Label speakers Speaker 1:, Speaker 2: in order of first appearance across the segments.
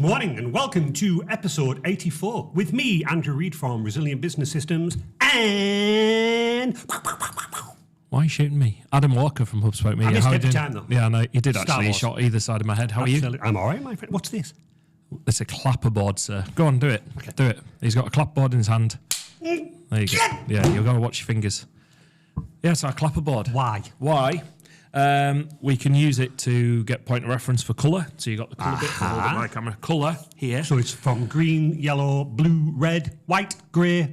Speaker 1: morning and welcome to episode 84 with me, Andrew Reid from Resilient Business Systems and...
Speaker 2: Why are you shooting me? Adam Walker from Hubspoke Media.
Speaker 1: I missed every time though.
Speaker 2: Yeah, I know. You did
Speaker 1: Star
Speaker 2: actually. You
Speaker 1: Wars.
Speaker 2: shot either side of my head. How are you?
Speaker 1: I'm all right, my friend. What's this?
Speaker 2: It's a clapperboard, sir. Go on, do it.
Speaker 1: Okay.
Speaker 2: Do it. He's got a clapboard in his hand. There you go. Yeah, you've got to watch your fingers. Yeah, it's our clapperboard.
Speaker 1: Why?
Speaker 2: Why? We can use it to get point of reference for colour. So you got the colour bit. Hold up my camera. Colour here.
Speaker 1: So it's from green, yellow, blue, red, white, grey,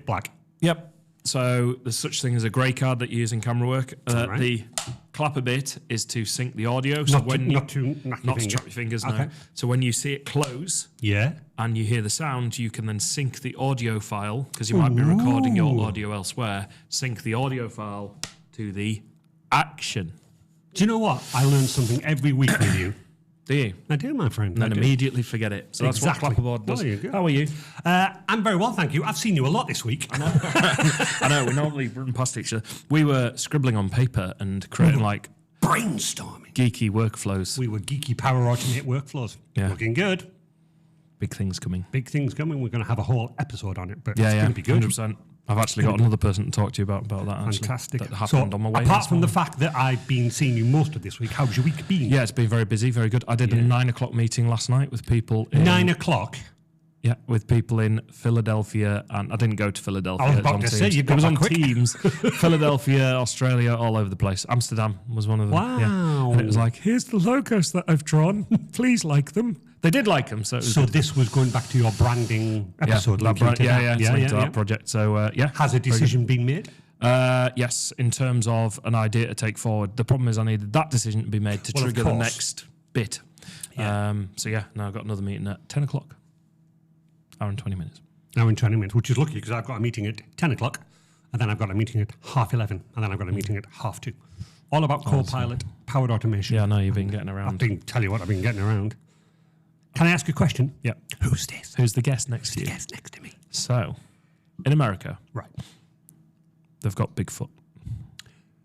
Speaker 1: black.
Speaker 2: Yep. So there's such thing as a grey card that you use in camera work.
Speaker 1: Right.
Speaker 2: The clapper bit is to sync the audio. So
Speaker 1: Not to chop
Speaker 2: your fingers.
Speaker 1: Okay.
Speaker 2: No. So when you see it close,
Speaker 1: Yeah.
Speaker 2: and you hear the sound, you can then sync the audio file, because you might be recording your audio elsewhere, sync the audio file to the action.
Speaker 1: Do you know what? I learn something every week with you.
Speaker 2: Do you?
Speaker 1: I do, my friend.
Speaker 2: And then
Speaker 1: I do.
Speaker 2: immediately forget it. So
Speaker 1: Exactly.
Speaker 2: that's what clapperboard does.
Speaker 1: There you go.
Speaker 2: How are you?
Speaker 1: I'm very well, thank you. I've seen you a lot this week.
Speaker 2: I know, we normally run past each other. We were scribbling on paper and creating like
Speaker 1: Brainstorming.
Speaker 2: geeky workflows.
Speaker 1: We were geeky power automate workflows.
Speaker 2: Yeah.
Speaker 1: Looking good.
Speaker 2: Big things coming.
Speaker 1: Big things coming. We're going to have a whole episode on it, but
Speaker 2: Yeah,
Speaker 1: it's
Speaker 2: yeah,
Speaker 1: going to be good.
Speaker 2: 100%. I've actually got another person to talk to you about that. Actually,
Speaker 1: Fantastic.
Speaker 2: That happened on my way.
Speaker 1: apart
Speaker 2: this
Speaker 1: from the
Speaker 2: morning.
Speaker 1: fact that I've been seeing you most of this week, how's your week been?
Speaker 2: Yeah, it's been very busy, very good. I did a 9 o'clock meeting last night with people in
Speaker 1: 9 o'clock.
Speaker 2: Yeah, with people in Philadelphia, and I didn't go to Philadelphia.
Speaker 1: I was
Speaker 2: It
Speaker 1: about
Speaker 2: on
Speaker 1: to
Speaker 2: Teams.
Speaker 1: say, you
Speaker 2: It
Speaker 1: got
Speaker 2: was
Speaker 1: that
Speaker 2: on
Speaker 1: quick.
Speaker 2: Teams. Philadelphia, Australia, all over the place. Amsterdam was one of them.
Speaker 1: Wow.
Speaker 2: Yeah. And it was like, here's the logos that I've drawn. Please like them. They did like them, so it was
Speaker 1: So
Speaker 2: good.
Speaker 1: this was going back to your branding episode.
Speaker 2: yeah,
Speaker 1: linking to that.
Speaker 2: it's linked to that project. So yeah.
Speaker 1: Has a decision been made?
Speaker 2: Yes, in terms of an idea to take forward. The problem is I needed that decision to be made to
Speaker 1: Well, of
Speaker 2: trigger the
Speaker 1: course.
Speaker 2: next bit.
Speaker 1: Yeah.
Speaker 2: So yeah, now I've got another meeting at 10 o'clock. Hour and 20 minutes.
Speaker 1: Now in 20 minutes, which is lucky because I've got a meeting at 10 o'clock, and then I've got a meeting at 11:30, and then I've got a meeting at 2:30. All about Copilot, powered automation.
Speaker 2: Yeah, I know you've been getting around.
Speaker 1: Tell you what, I've been getting around. Can I ask a question?
Speaker 2: Yeah.
Speaker 1: Who's this?
Speaker 2: Who's the guest next to you?
Speaker 1: Guest next to me.
Speaker 2: So, in America,
Speaker 1: Right.
Speaker 2: they've got Bigfoot.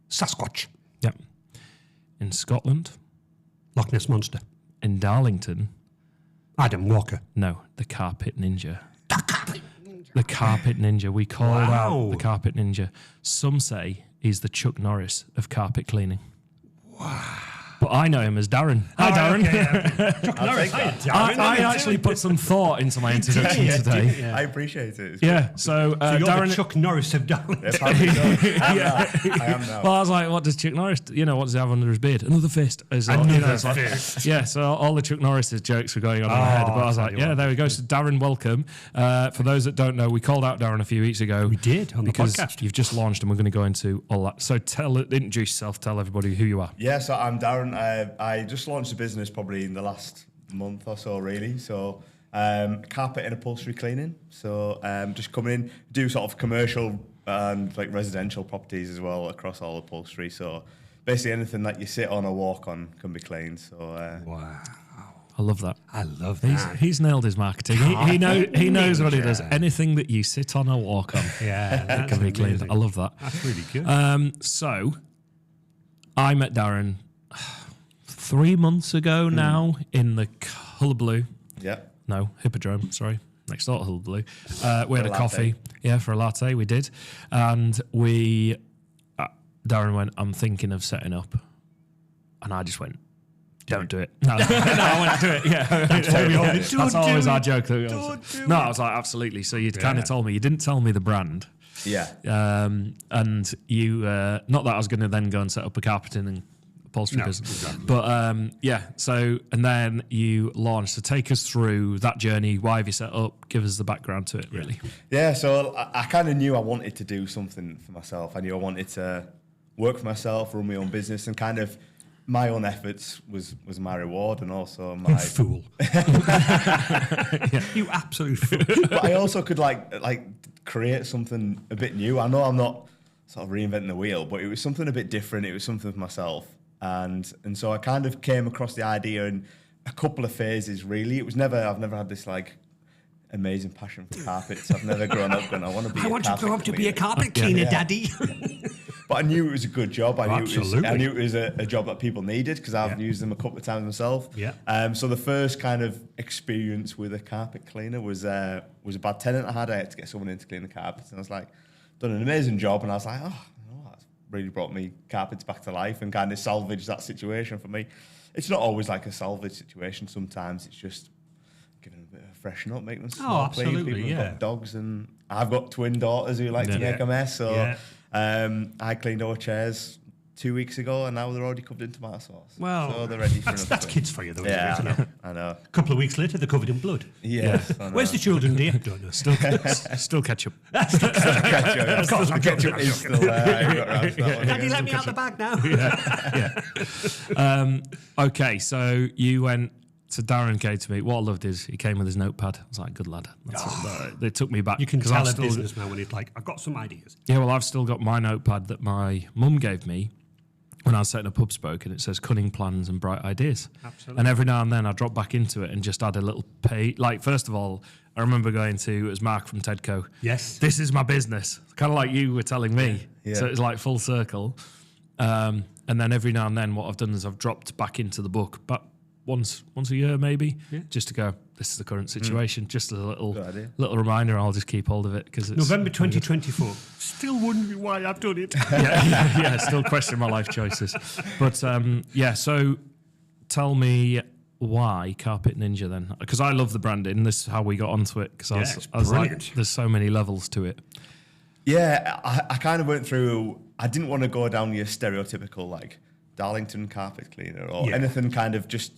Speaker 1: Sasquatch.
Speaker 2: Yep. In Scotland,
Speaker 1: Loch Ness Monster.
Speaker 2: in Darlington,
Speaker 1: Adam Walker.
Speaker 2: no, the Carpet Ninja. The Carpet Ninja. We called
Speaker 1: Wow.
Speaker 2: out the Carpet Ninja. Some say he's the Chuck Norris of carpet cleaning. Wow. But I know him as Darren. Hi, Darren.
Speaker 1: Chuck Norris. Hi,
Speaker 2: I actually put some thought into my introduction today.
Speaker 3: I appreciate it. It's
Speaker 2: Yeah, so,
Speaker 1: So you're
Speaker 2: Darren.
Speaker 1: the Chuck Norris of Darling.
Speaker 3: good. I am now.
Speaker 2: Well, I was like, what does Chuck Norris, what does he have under his beard? Another fist. It's like,
Speaker 1: Another
Speaker 2: it's like-
Speaker 1: fist.
Speaker 2: Yeah, so all the Chuck Norris's jokes were going on in my head. But I was
Speaker 1: tell
Speaker 2: like,
Speaker 1: you
Speaker 2: yeah,
Speaker 1: what.
Speaker 2: there we go. So Darren, welcome. For those that don't know, we called out Darren a few weeks ago.
Speaker 1: We did on the
Speaker 2: because
Speaker 1: podcast.
Speaker 2: you've just launched and we're going to go into all that. So introduce yourself, tell everybody who you are.
Speaker 3: Yeah, so I'm Darren. I just launched a business probably in the last month or so, really. So carpet and upholstery cleaning. So just come in, do sort of commercial and like residential properties as well across all upholstery. So basically anything that you sit on or walk on can be cleaned. So
Speaker 1: Wow.
Speaker 2: I love that.
Speaker 1: I love that.
Speaker 2: He's nailed his marketing. He knows what he does. Anything that you sit on or walk on
Speaker 1: Yeah, that's
Speaker 2: can be cleaned.
Speaker 1: amazing.
Speaker 2: I love that.
Speaker 1: That's really good.
Speaker 2: So, I met Darren 3 months ago now in the Hullabaloo.
Speaker 3: yeah.
Speaker 2: No, Hippodrome, sorry. Next door to Hullabaloo. We had a
Speaker 3: latte.
Speaker 2: coffee. Yeah, for a latte, we did. And Darren went, I'm thinking of setting up. And I just went, don't do it. No, I went, do it. Yeah. That's always our joke. No, I was like, absolutely. So you kind of told me. You didn't tell me the brand.
Speaker 3: Yeah.
Speaker 2: And you, not that I was going to then go and set up a carpeting and upholstery business,
Speaker 1: exactly.
Speaker 2: but so, and then you launched. So take us through that journey. Why have you set up? Give us the background to it, really.
Speaker 3: Yeah, so I kind of knew I wanted to do something for myself. I knew I wanted to work for myself, run my own business, and kind of my own efforts was my reward, and also my
Speaker 1: Fool. You absolute fool.
Speaker 3: But I also could like create something a bit new. I know I'm not sort of reinventing the wheel, but it was something a bit different. It was something for myself, and so I kind of came across the idea in a couple of phases. Really, I've never had this like amazing passion for carpets. I've never grown up going, I want to be
Speaker 1: I want to grow up to be a
Speaker 3: cleaner.
Speaker 1: carpet cleaner, Daddy.
Speaker 3: But I knew it was a good job. I
Speaker 1: Absolutely.
Speaker 3: knew it was a job that people needed because I've used them a couple of times myself.
Speaker 1: Yeah.
Speaker 3: So the first kind of experience with a carpet cleaner was a bad tenant I had. I had to get someone in to clean the carpets, and I was like, done an amazing job, and I was like, oh, you know, that's really brought me carpets back to life and kind of salvaged that situation for me. It's not always like a salvage situation. Sometimes it's just giving them a bit of a freshen up, making them smell clean.
Speaker 1: absolutely,
Speaker 3: People have got dogs, and I've got twin daughters who like to make a mess. So I cleaned our chairs 2 weeks ago, and now they're already covered in tomato sauce.
Speaker 1: Well,
Speaker 3: so they're ready for
Speaker 1: that's kids for you, though, isn't it?
Speaker 3: I know.
Speaker 1: A couple of weeks later, they're covered in blood.
Speaker 3: Yes, I know.
Speaker 1: Where's the children, dear? Don't know.
Speaker 2: Still ketchup.
Speaker 1: Of course, I'm joking.
Speaker 3: Ketchup is still there.
Speaker 1: Daddy, let me out the bag now.
Speaker 2: Okay, so you went. So Darren came to me. What I loved is he came with his notepad. I was like, good lad. They took me back.
Speaker 1: You can
Speaker 2: 'cause
Speaker 1: tell
Speaker 2: I've
Speaker 1: a
Speaker 2: still-
Speaker 1: businessman when he's like, I've got some ideas.
Speaker 2: Yeah, well, I've still got my notepad that my mum gave me when I was setting up Hubspoke, and it says cunning plans and bright ideas.
Speaker 1: Absolutely.
Speaker 2: And every now and then I drop back into it and just add a little page. Like, first of all, I remember going to, it was Mark from Tedco.
Speaker 1: Yes.
Speaker 2: This is my business. Kind of like you were telling me.
Speaker 3: Yeah.
Speaker 2: So it's like full circle. And then every now and then what I've done is I've dropped back into the book, but once a year maybe, just to go, this is the current situation. Just a little reminder. I'll just keep hold of it because it's
Speaker 1: November 2024. Still wondering why I've done it.
Speaker 2: Still question my life choices. But so tell me why Carpet Ninja then? Because I love the branding. This is how we got onto it. Because I was like,
Speaker 1: brilliant.
Speaker 2: there's so many levels to it.
Speaker 3: Yeah, I kind of went through. I didn't want to go down your stereotypical like Darlington carpet cleaner or anything kind of just.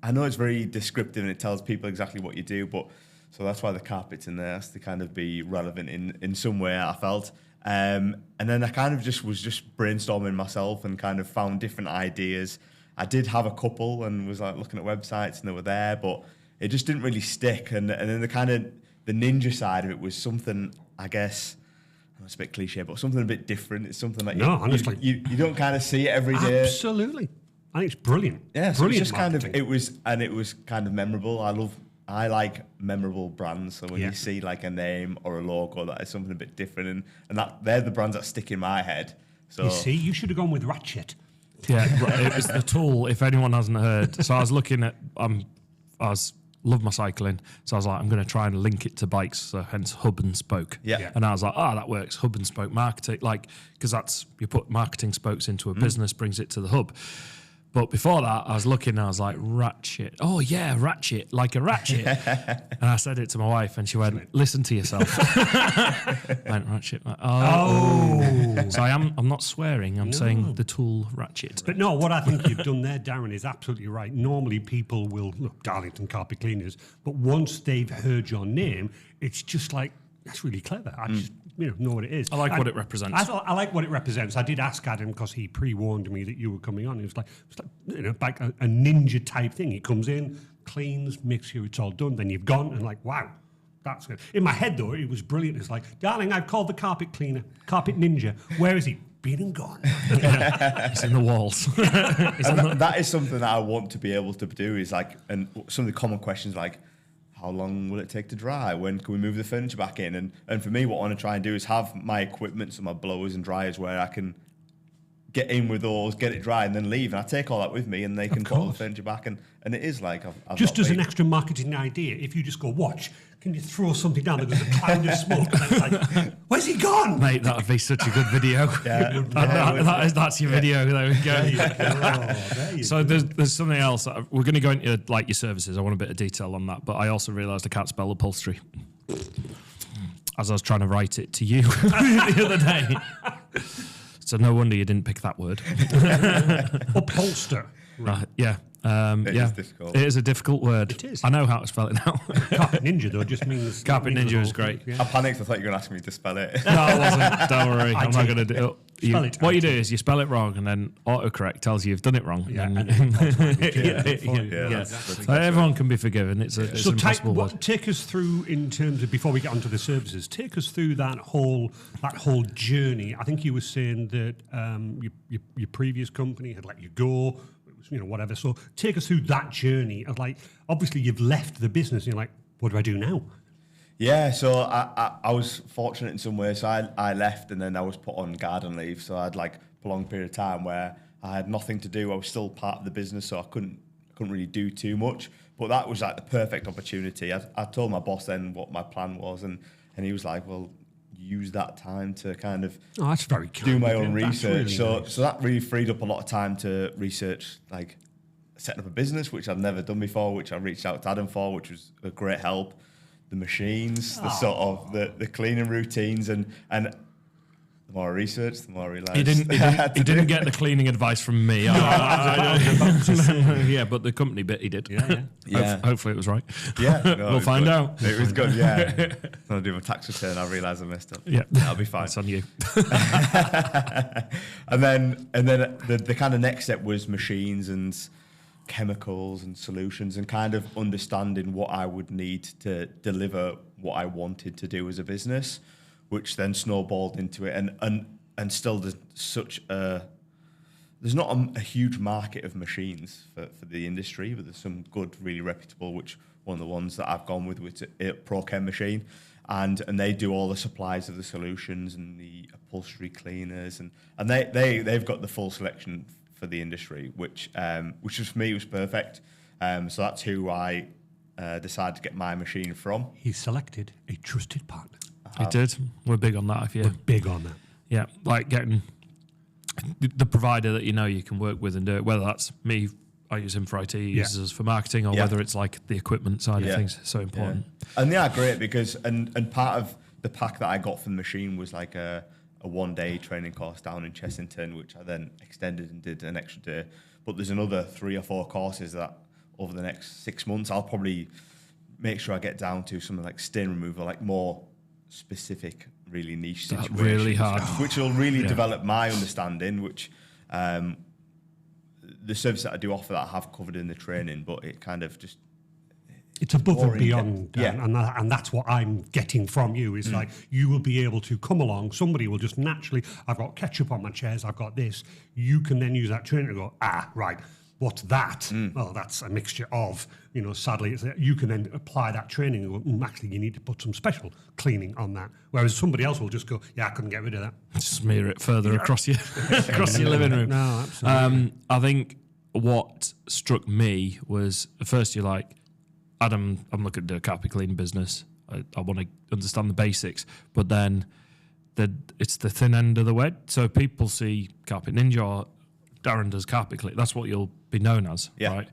Speaker 3: I know it's very descriptive and it tells people exactly what you do, but so that's why the carpet's in there, has to kind of be relevant in some way, I felt. And then I kind of was brainstorming myself and kind of found different ideas. I did have a couple and was like looking at websites and they were there, but it just didn't really stick. And then the kind of the ninja side of it was something, I guess, it's a bit cliche, but something a bit different. It's something that
Speaker 1: honestly.
Speaker 3: you don't kind of see it every day.
Speaker 1: Absolutely. I think it's brilliant.
Speaker 3: Yeah, so
Speaker 1: brilliant
Speaker 3: it's just
Speaker 1: marketing.
Speaker 3: it was kind of memorable. I like memorable brands. So when you see like a name or a logo that is something a bit different, and that they're the brands that stick in my head. So
Speaker 1: You see, you should have gone with Ratchet.
Speaker 2: Yeah, it was the tool. If anyone hasn't heard, so I was looking at love my cycling, so I was like, I'm going to try and link it to bikes, so hence hub and spoke.
Speaker 3: Yeah.
Speaker 2: And I was like, that works. Hub and spoke marketing, like because that's you put marketing spokes into a business, brings it to the hub. But before that, I was looking and I was like, ratchet. Oh, yeah, ratchet, like a ratchet. And I said it to my wife and she went, listen to yourself. I went, ratchet. Like, So I'm not swearing. I'm saying the tool ratchet.
Speaker 1: But no, what I think you've done there, Darren, is absolutely right. Normally people will, look, Darlington Carpet Cleaners, but once they've heard your name, it's just like, that's really clever. I just know what it is.
Speaker 2: I like what it represents.
Speaker 1: I like what it represents. I did ask Adam because he pre-warned me that you were coming on. It was like like a ninja type thing. He comes in, cleans, makes sure it's all done. Then you've gone and like, wow, that's good. In my head though, it was brilliant. It's like, darling, I've called the carpet cleaner, carpet ninja. Where is he? Been and gone.
Speaker 2: It's in the walls.
Speaker 3: that is something that I want to be able to do. Is like, and some of the common questions like, how long will it take to dry? When can we move the furniture back in? And for me, what I want to try and do is have my equipment, so my blowers and dryers, where I can get in with those, get it dry, and then leave. And I take all that with me, and they can put all the furniture back. And it is like I've
Speaker 1: just as an extra marketing idea, if you just go, watch, can you throw something down that there's a cloud of smoke? And it's like, where's he gone?
Speaker 2: Mate, that would be such a good video. That's your video. There we go. So there's something else. We're going to go into like your services. I want a bit of detail on that. But I also realised I can't spell upholstery. As I was trying to write it to you the other day. So no wonder you didn't pick that word.
Speaker 1: Upholster.
Speaker 2: Right, yeah.
Speaker 3: It is difficult.
Speaker 2: It is a difficult word.
Speaker 1: It is.
Speaker 2: I know how to spell it now.
Speaker 1: Carpet ninja though just means
Speaker 2: Carpet
Speaker 1: means
Speaker 2: ninja
Speaker 1: the
Speaker 2: is
Speaker 1: whole
Speaker 2: great.
Speaker 1: thing,
Speaker 3: I panicked. I thought you were going to ask me to spell it.
Speaker 2: No, I wasn't. Don't worry. I'm not going to do it.
Speaker 1: Spell it.
Speaker 2: What you do is you spell it wrong and then autocorrect tells you you've done it wrong.
Speaker 1: Yeah,
Speaker 2: and
Speaker 1: and
Speaker 2: then So everyone can be forgiven. It's an impossible word.
Speaker 1: Take us through in terms of before we get onto the services. Take us through that whole journey. I think you were saying that your previous company had let you go. It was, whatever. So take us through that journey of like, obviously you've left the business and you're like, what do I do now?
Speaker 3: Yeah, so I was fortunate in some ways. So I left and then I was put on garden leave. So I had like a prolonged period of time where I had nothing to do. I was still part of the business, so I couldn't really do too much. But that was like the perfect opportunity. I told my boss then what my plan was, and he was like, well, use that time to kind of
Speaker 1: that's very kind
Speaker 3: do my
Speaker 1: of
Speaker 3: own
Speaker 1: him. That's
Speaker 3: research.
Speaker 1: really nice.
Speaker 3: So that really freed up a lot of time to research, like setting up a business, which I've never done before, which I reached out to Adam for, which was a great help. The machines, the sort of the cleaning routines, and the more I researched, the more I realised.
Speaker 2: He didn't get the cleaning advice from me. Yeah, but the company bit he did.
Speaker 3: Yeah.
Speaker 2: Hopefully it was right.
Speaker 3: Yeah, no,
Speaker 2: We'll find
Speaker 3: good.
Speaker 2: out.
Speaker 3: It was good. Yeah, when I do my tax return, I realised I messed up.
Speaker 2: Yeah,
Speaker 3: that'll be fine.
Speaker 2: It's on you.
Speaker 3: and then the kind of next step was machines and chemicals and solutions, and kind of understanding what I would need to deliver what I wanted to do as a business, which then snowballed into it. And still there's not a huge market of machines for the industry, but there's some good, really reputable, which one of the ones that I've gone with is a ProChem machine. And they do all the supplies of the solutions and the upholstery cleaners, and they've got the full selection for the industry, which was, for me, was perfect. So that's who I decided to get my machine from.
Speaker 1: He selected a trusted partner.
Speaker 2: He did. We're big on that.
Speaker 1: We're big on that.
Speaker 2: Yeah, like getting the provider that you know you can work with and do it. Whether that's me, I use him for IT, he uses us for marketing, or whether it's like the equipment side of things. So important.
Speaker 3: Yeah. And they are great because and part of the pack that I got from the machine was like a 1-day training course down in Chessington, which I then extended and did an extra day. But there's another 3 or 4 courses that over the next 6 months, I'll probably make sure I get down to something like stain removal, like more specific, really niche situations.
Speaker 2: Really hard.
Speaker 3: Which will really develop my understanding, which the service that I do offer that I have covered in the training, but it kind of just...
Speaker 1: It's above and
Speaker 3: boring.
Speaker 1: beyond, and that's what I'm getting from you. Is like you will be able to come along. Somebody will just naturally. I've got ketchup on my chairs. I've got this. You can then use that training to go. Right. What's that? Well, that's a mixture of. Sadly, you can then apply that training and go. Actually, you need to put some special cleaning on that. Whereas somebody else will just go. Yeah, I couldn't get rid of that.
Speaker 2: Smear it further across your living room.
Speaker 1: No, absolutely.
Speaker 2: I think what struck me was at first you're like, Adam, I'm looking to do a carpet cleaning business. I want to understand the basics, but then it's the thin end of the wedge. So people see Carpet Ninja or Darren does carpet cleaning. That's what you'll be known as, right?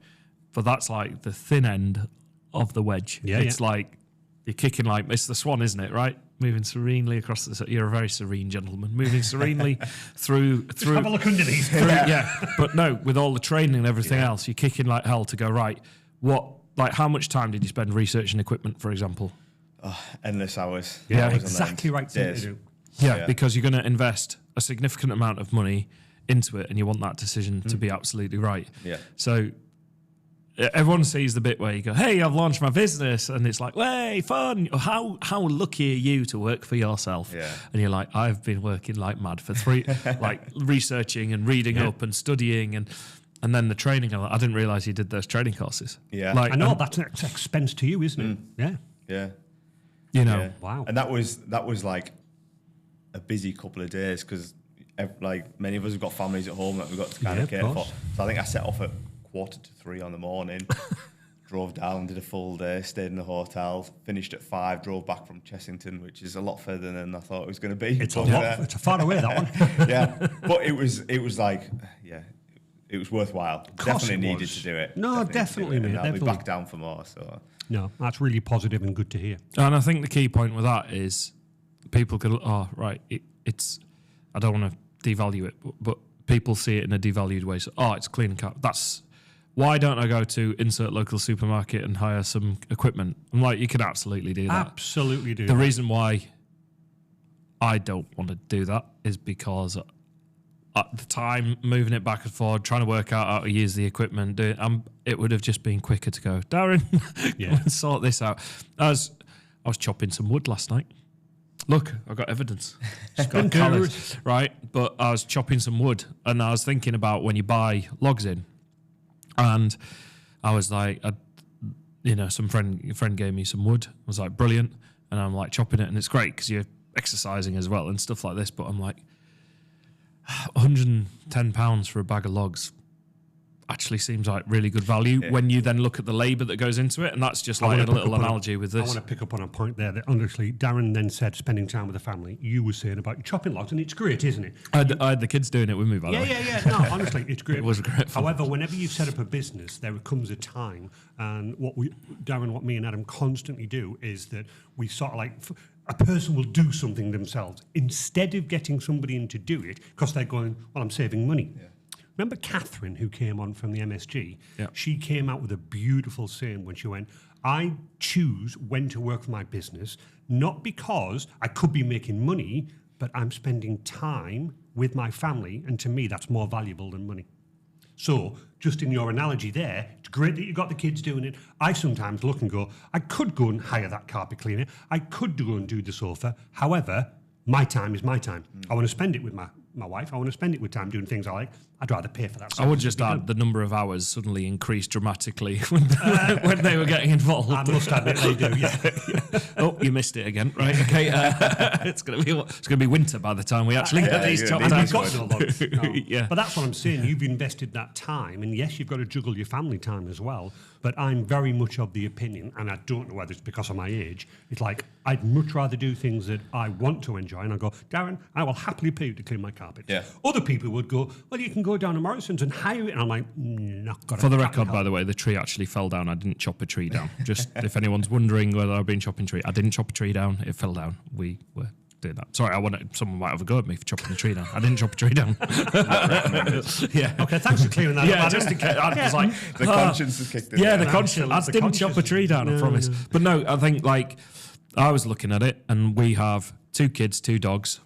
Speaker 2: But that's like the thin end of the wedge. It's like you're kicking like it's the swan, isn't it? Right, moving serenely across the. You're a very serene gentleman, moving serenely through.
Speaker 1: Just have a look underneath.
Speaker 2: But no, with all the training and everything else, you're kicking like hell to go right. Like, how much time did you spend researching equipment, for example?
Speaker 3: Endless hours.
Speaker 1: Yeah,
Speaker 3: Hours
Speaker 1: exactly right thing to do.
Speaker 2: Yeah, because you're going to invest a significant amount of money into it, and you want that decision to be absolutely right.
Speaker 3: Yeah.
Speaker 2: So everyone sees the bit where you go, "Hey, I've launched my business," and it's like, "Hey, fun! How lucky are you to work for yourself?"
Speaker 3: Yeah.
Speaker 2: And you're like, "I've been working like mad for 3, like researching and reading up and studying and then the training. I didn't realise you did those training courses.
Speaker 3: Yeah.
Speaker 2: Like,
Speaker 1: I know that's an expense to you, isn't it? Yeah.
Speaker 3: Yeah.
Speaker 2: Yeah.
Speaker 1: Wow.
Speaker 3: And that was like a busy couple of days because like many of us have got families at home that we've got to kind of care for. So I think I set off at 2:45 in the morning, drove down, did a full day, stayed in a hotel, finished at 5, drove back from Chessington, which is a lot further than I thought it was going to be.
Speaker 1: It's a lot. It's far away, that one.
Speaker 3: Yeah. But it was like, it was worthwhile. Definitely needed to do it.
Speaker 1: No, definitely, mate.
Speaker 3: And I'll be
Speaker 1: Definitely.
Speaker 3: back down for more. So
Speaker 1: No, that's really positive and good to hear.
Speaker 2: And I think the key point with that is people could, it's, I don't want to devalue it, but people see it in a devalued way. So, it's cleaning car. That's, why don't I go to insert local supermarket and hire some equipment? I'm like, you can absolutely do that.
Speaker 1: Absolutely do.
Speaker 2: The reason why I don't want to do that is because at the time, moving it back and forward, trying to work out how to use the equipment, it would have just been quicker to go, Darren, sort this out. I was chopping some wood last night. Look, I've got evidence. It's got colours, right? But I was chopping some wood, and I was thinking about when you buy logs in, and I was like, some friend gave me some wood. I was like, brilliant. and I'm like chopping it, and it's great because you're exercising as well and stuff like this. But I'm like, £110 for a bag of logs actually seems like really good value when you then look at the labour that goes into it, and that's just like a little analogy with this.
Speaker 1: I want to pick up on a point there that honestly, Darren then said spending time with the family. You were saying about chopping logs, and it's great, isn't it?
Speaker 2: I had the kids doing it with me, by the way.
Speaker 1: Yeah. No, honestly, it's great.
Speaker 2: It was great fun.
Speaker 1: However, whenever you set up a business, there comes a time, and what me and Adam constantly do is that we sort of like. A person will do something themselves instead of getting somebody in to do it because they're going, well, I'm saving money. Yeah. Remember Catherine, who came on from the MSG?
Speaker 2: Yeah.
Speaker 1: She came out with a beautiful saying when she went, I choose when to work for my business, not because I could be making money, but I'm spending time with my family, and to me, that's more valuable than money. So, just in your analogy there, it's great that you got the kids doing it. I sometimes look and go, I could go and hire that carpet cleaner. I could go and do the sofa. However, my time is my time. I want to spend it with my wife. I want to spend it with time doing things I like. I'd rather pay for that.
Speaker 2: I would just add the number of hours suddenly increased dramatically when they were getting involved.
Speaker 1: I must admit they do, yeah.
Speaker 2: Oh, you missed it again. Right, okay. It's going to be winter by the time we actually get these chopped
Speaker 1: And
Speaker 2: out.
Speaker 1: you've got no logs. No.
Speaker 2: Yeah.
Speaker 1: But that's what I'm saying. You've invested that time, and yes, you've got to juggle your family time as well. But I'm very much of the opinion, and I don't know whether it's because of my age, it's like I'd much rather do things that I want to enjoy. And I go, Darren, I will happily pay you to clean my carpet.
Speaker 3: Yeah.
Speaker 1: Other people would go, well, you can go down to Morrison's and hire it. And I'm like, not got
Speaker 2: For the record, by the way, the tree actually fell down. I didn't chop a tree down. Just if anyone's wondering whether I've been chopping tree, I didn't chop a tree down. It fell down. We were doing that. Sorry, someone might have a go at me for chopping the tree down. I didn't chop a tree down. Yeah.
Speaker 1: Okay, thanks for clearing that up.
Speaker 2: Just in case. I was like,
Speaker 3: The conscience has kicked in.
Speaker 2: yeah,
Speaker 3: there.
Speaker 2: the conscience. I didn't chop a tree down, I promise. But no, I think like I was looking at it, and we have 2 kids, 2 dogs.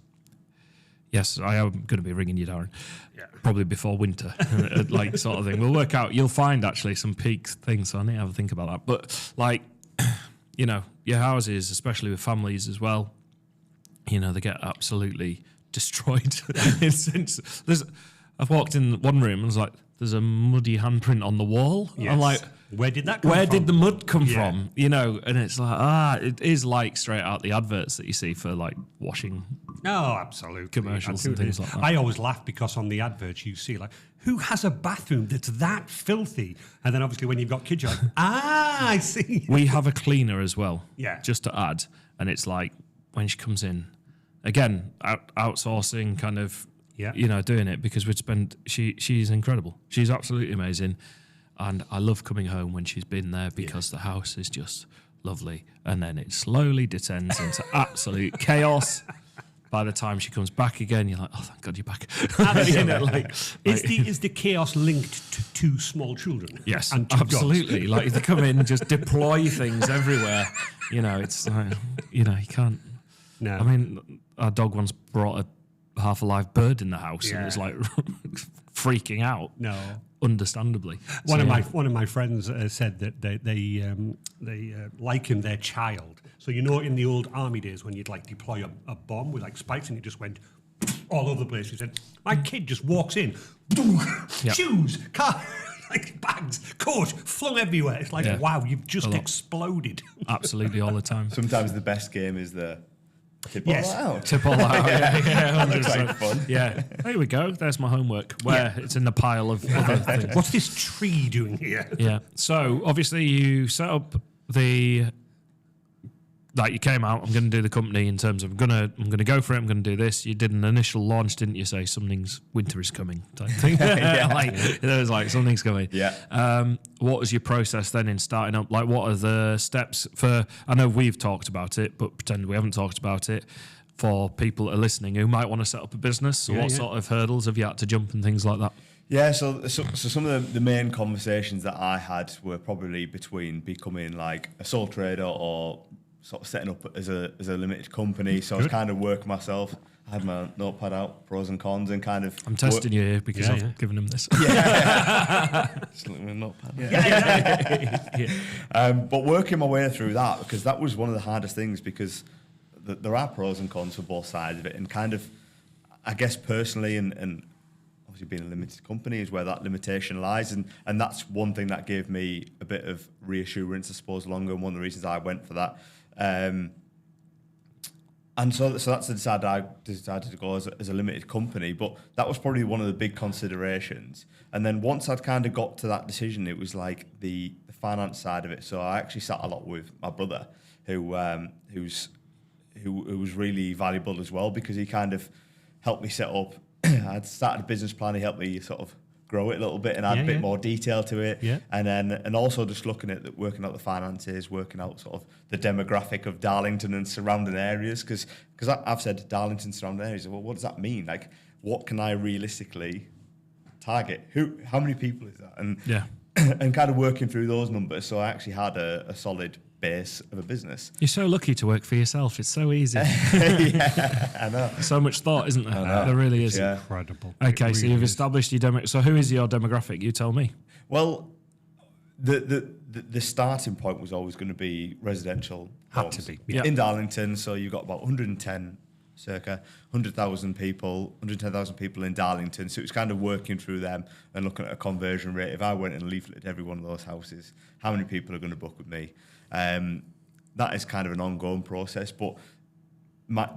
Speaker 2: Yes, I am going to be ringing you, Darren. Yeah. Probably before winter, like sort of thing. We'll work out. You'll find actually some peak things, so I need to have a think about that. But like, you know, your houses, especially with families as well, you know, they get absolutely destroyed. I've walked in one room and was like, there's a muddy handprint on the wall.
Speaker 1: Yes.
Speaker 2: I'm like,
Speaker 1: where did that come from?
Speaker 2: Where did the mud come from? You know, and it's like, it is like straight out the adverts that you see for like washing.
Speaker 1: No, absolutely.
Speaker 2: Commercials and things like that.
Speaker 1: I always laugh because on the adverts you see like, who has a bathroom that's that filthy? And then obviously when you've got kids, you're like, I see.
Speaker 2: We have a cleaner as well.
Speaker 1: Yeah.
Speaker 2: Just to add. And it's like, when she comes in, again, outsourcing kind of, you know, doing it because she's incredible. She's absolutely amazing. And I love coming home when she's been there because the house is just lovely. And then it slowly descends into absolute chaos. By the time she comes back again, you're like, oh, thank God you're back. You know,
Speaker 1: is the chaos linked to 2 small children?
Speaker 2: Yes,
Speaker 1: and 2
Speaker 2: absolutely.
Speaker 1: dogs?
Speaker 2: Like they come in and just deploy things everywhere. You know, it's like, you know, you can't.
Speaker 1: No.
Speaker 2: I mean, our dog once brought a half alive bird in the house and was like freaking out.
Speaker 1: No.
Speaker 2: Understandably.
Speaker 1: One of my friends said that they likened their child. So you know, in the old army days when you'd like deploy a bomb with like spikes and it just went all over the place. He said, my kid just walks in, shoes, car, like bags, coat, flung everywhere. It's like, wow, you've just exploded.
Speaker 2: Absolutely, all the time.
Speaker 3: Sometimes the best game is the tip all out.
Speaker 2: Tip all out. Yeah,
Speaker 3: that looks like fun.
Speaker 2: Yeah. There we go. There's my homework. Where it's in the pile of other things.
Speaker 1: What's this tree doing here?
Speaker 2: Yeah. So obviously you set up like you came out, I'm going to do the company in terms of I'm going to go for it. I'm going to do this. You did an initial launch, didn't you? Say winter is coming type thing. Like there was like something's coming.
Speaker 3: Yeah.
Speaker 2: What was your process then in starting up? Like what are the steps for? I know we've talked about it, but pretend we haven't talked about it. For people that are listening who might want to set up a business, so what sort of hurdles have you had to jump and things like that?
Speaker 3: Yeah, so some of the main conversations that I had were probably between becoming like a sole trader or sort of setting up as a limited company. So I was kind of working myself. I had my notepad out, pros and cons, and kind of.
Speaker 2: I'm testing you here because I've given him this.
Speaker 3: Just looking at my notepad. But working my way through that, because that was one of the hardest things, because there are pros and cons for both sides of it, and kind of, I guess personally, and obviously being a limited company is where that limitation lies, and that's one thing that gave me a bit of reassurance, I suppose, longer, and one of the reasons I went for that. And so that's the side I decided to go as a limited company. But that was probably one of the big considerations. And then once I'd kind of got to that decision, it was like the finance side of it. So I actually sat a lot with my brother, who was really valuable as well, because he kind of helped me set up. I'd started a business plan. He helped me sort of grow it a little bit and add a bit more detail to it.
Speaker 1: Yeah.
Speaker 3: And also just looking at working out the finances, working out sort of the demographic of Darlington and surrounding areas. Because I've said Darlington surrounding areas. Well, what does that mean? Like, what can I realistically target? How many people is that? And and kind of working through those numbers. So I actually had a solid base of a business.
Speaker 2: You're so lucky to work for yourself. It's so easy.
Speaker 3: Yeah, I know.
Speaker 2: So much thought, isn't there? There really is.
Speaker 3: Yeah.
Speaker 1: Incredible.
Speaker 2: Okay,
Speaker 1: It
Speaker 2: so
Speaker 1: really
Speaker 2: you've
Speaker 1: is.
Speaker 2: established your demo. So who is your demographic? You tell me.
Speaker 3: Well, the starting point was always going to be residential.
Speaker 1: Had
Speaker 3: homes
Speaker 1: to be,
Speaker 2: yeah.
Speaker 3: in Darlington. So you've got about 110,000 people in Darlington. So it was kind of working through them and looking at a conversion rate. If I went and leafleted every one of those houses, how many people are going to book with me? That is kind of an ongoing process. But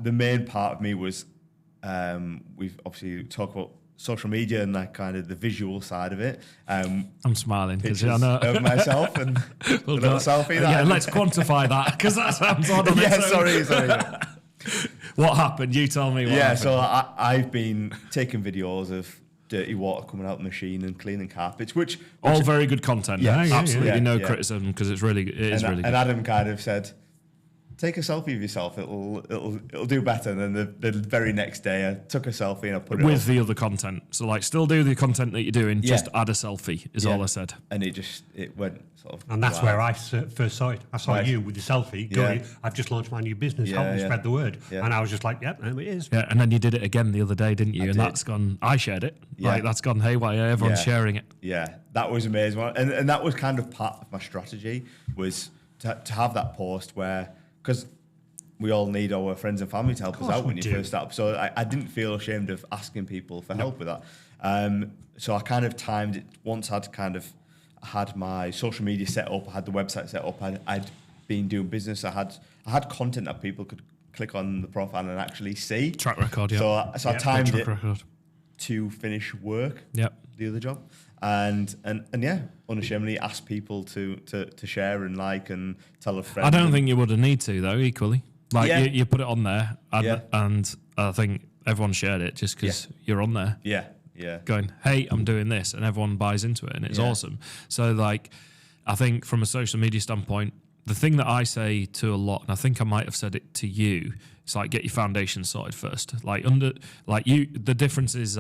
Speaker 3: the main part of me was, we've obviously talked about social media and that kind of the visual side of it.
Speaker 2: I'm smiling because
Speaker 3: Pictures
Speaker 2: I know.
Speaker 3: of myself and the little selfie.
Speaker 2: Yeah, let's quantify that because that sounds odd on
Speaker 3: Yeah,
Speaker 2: its own.
Speaker 3: sorry.
Speaker 2: What happened? You tell me what happened.
Speaker 3: So I've been taking videos of dirty water coming out of the machine and cleaning carpets, which
Speaker 2: All very good content.
Speaker 3: Yeah,
Speaker 1: yeah,
Speaker 2: Absolutely
Speaker 3: yeah.
Speaker 2: no
Speaker 3: Yeah.
Speaker 2: criticism because it is really
Speaker 3: and
Speaker 2: good.
Speaker 3: Adam kind of said, take a selfie of yourself. It'll do better. And then the very next day, I took a selfie and I put it
Speaker 2: With
Speaker 3: up.
Speaker 2: the other content. So like still do the content that you're doing, just
Speaker 3: Yeah.
Speaker 2: add a selfie is
Speaker 3: Yeah.
Speaker 2: all I said.
Speaker 3: And it went sort of.
Speaker 1: And that's
Speaker 3: wow.
Speaker 1: where I first saw it. I saw
Speaker 3: Right.
Speaker 1: you with the selfie
Speaker 3: Yeah.
Speaker 1: going, I've just launched my new business,
Speaker 3: Yeah,
Speaker 1: help me
Speaker 3: yeah.
Speaker 1: spread the word.
Speaker 3: Yeah.
Speaker 1: And I was just like, yep, there it is.
Speaker 2: Yeah, and then you did it again the other day, didn't you? And
Speaker 3: did.
Speaker 2: that's gone. I shared it.
Speaker 3: Yeah.
Speaker 2: Like that's gone haywire. Everyone's
Speaker 3: Yeah.
Speaker 2: sharing it.
Speaker 3: Yeah, that was amazing. And that was kind of part of my strategy, was to have that post where, because we all need our friends and family to help us
Speaker 1: course
Speaker 3: out when
Speaker 1: we
Speaker 3: you
Speaker 1: do.
Speaker 3: first start up. So I didn't feel ashamed of asking people for help with that. So I kind of timed it. Once I'd kind of had my social media set up, I had the website set up, I'd been doing business. I had content that people could click on the profile and actually see.
Speaker 2: Track record, yeah.
Speaker 3: So I timed
Speaker 2: Track
Speaker 3: it
Speaker 2: record.
Speaker 3: to finish work.
Speaker 2: Yep.
Speaker 3: The other job, and yeah, unashamedly ask people to share and like and tell a friend.
Speaker 2: I don't think you would have need to though. Equally, like
Speaker 3: Yeah.
Speaker 2: you put it on there,
Speaker 3: Yeah.
Speaker 2: and I think everyone shared it just because you're on there.
Speaker 3: Yeah.
Speaker 2: Going, hey, I'm doing this, and everyone buys into it, and it's
Speaker 3: Yeah.
Speaker 2: awesome. So, like, I think from a social media standpoint, the thing that I say to a lot, and I think I might have said it to you, it's like get your foundation sorted first. Like the difference is,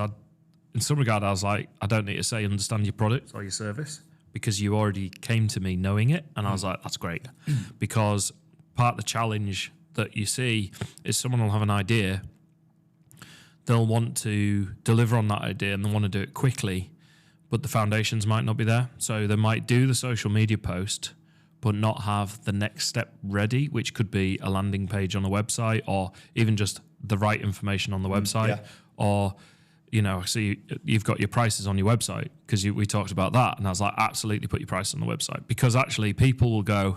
Speaker 2: in some regard, I was like, I don't need to say understand your product or your service because you already came to me knowing it, and I was like, that's great, because part of the challenge that you see is someone will have an idea. They'll want to deliver on that idea and they want to do it quickly, but the foundations might not be there. So they might do the social media post, but not have the next step ready, which could be a landing page on a website or even just the right information on the website.
Speaker 3: yeah.
Speaker 2: Or, so you've got your prices on your website because we talked about that. And I was like, absolutely put your price on the website, because actually people will go,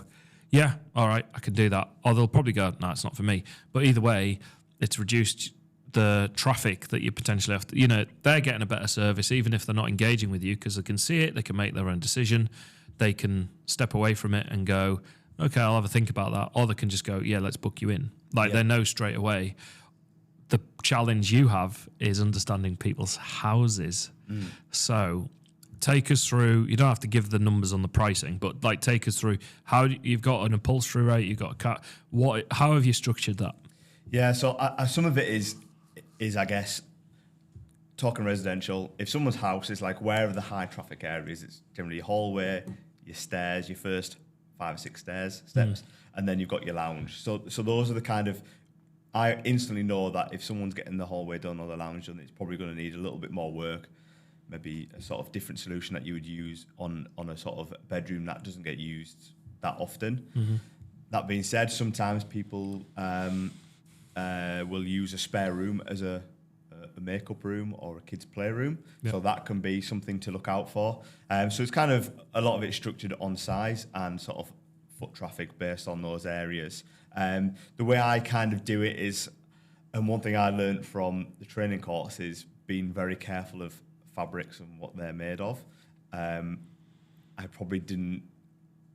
Speaker 2: yeah, all right, I can do that. Or they'll probably go, no, it's not for me. But either way, it's reduced the traffic that you potentially have to, they're getting a better service, even if they're not engaging with you, because they can see it, they can make their own decision, they can step away from it and go, okay, I'll have a think about that. Or they can just go, yeah, let's book you in. Like they know straight away. The challenge you have is understanding people's houses. So take us through, you don't have to give the numbers on the pricing, but like take us through how you've got an upholstery rate, you've got a cat. How have you structured that?
Speaker 3: Yeah, so some of it is I guess, talking residential, if someone's house is like where are the high traffic areas, it's generally your hallway, your stairs, your first 5 or 6 steps, and then you've got your lounge. So those are the kind of, I instantly know that if someone's getting the hallway done or the lounge done, it's probably going to need a little bit more work, maybe a sort of different solution that you would use on a sort of bedroom that doesn't get used that often. That being said, sometimes people will use a spare room as a makeup room or a kid's playroom.
Speaker 2: Yep.
Speaker 3: So that can be something to look out for. So it's kind of, a lot of it's structured on size and sort of foot traffic based on those areas. The way I kind of do it is, and one thing I learned from the training course is being very careful of fabrics and what they're made of. I probably didn't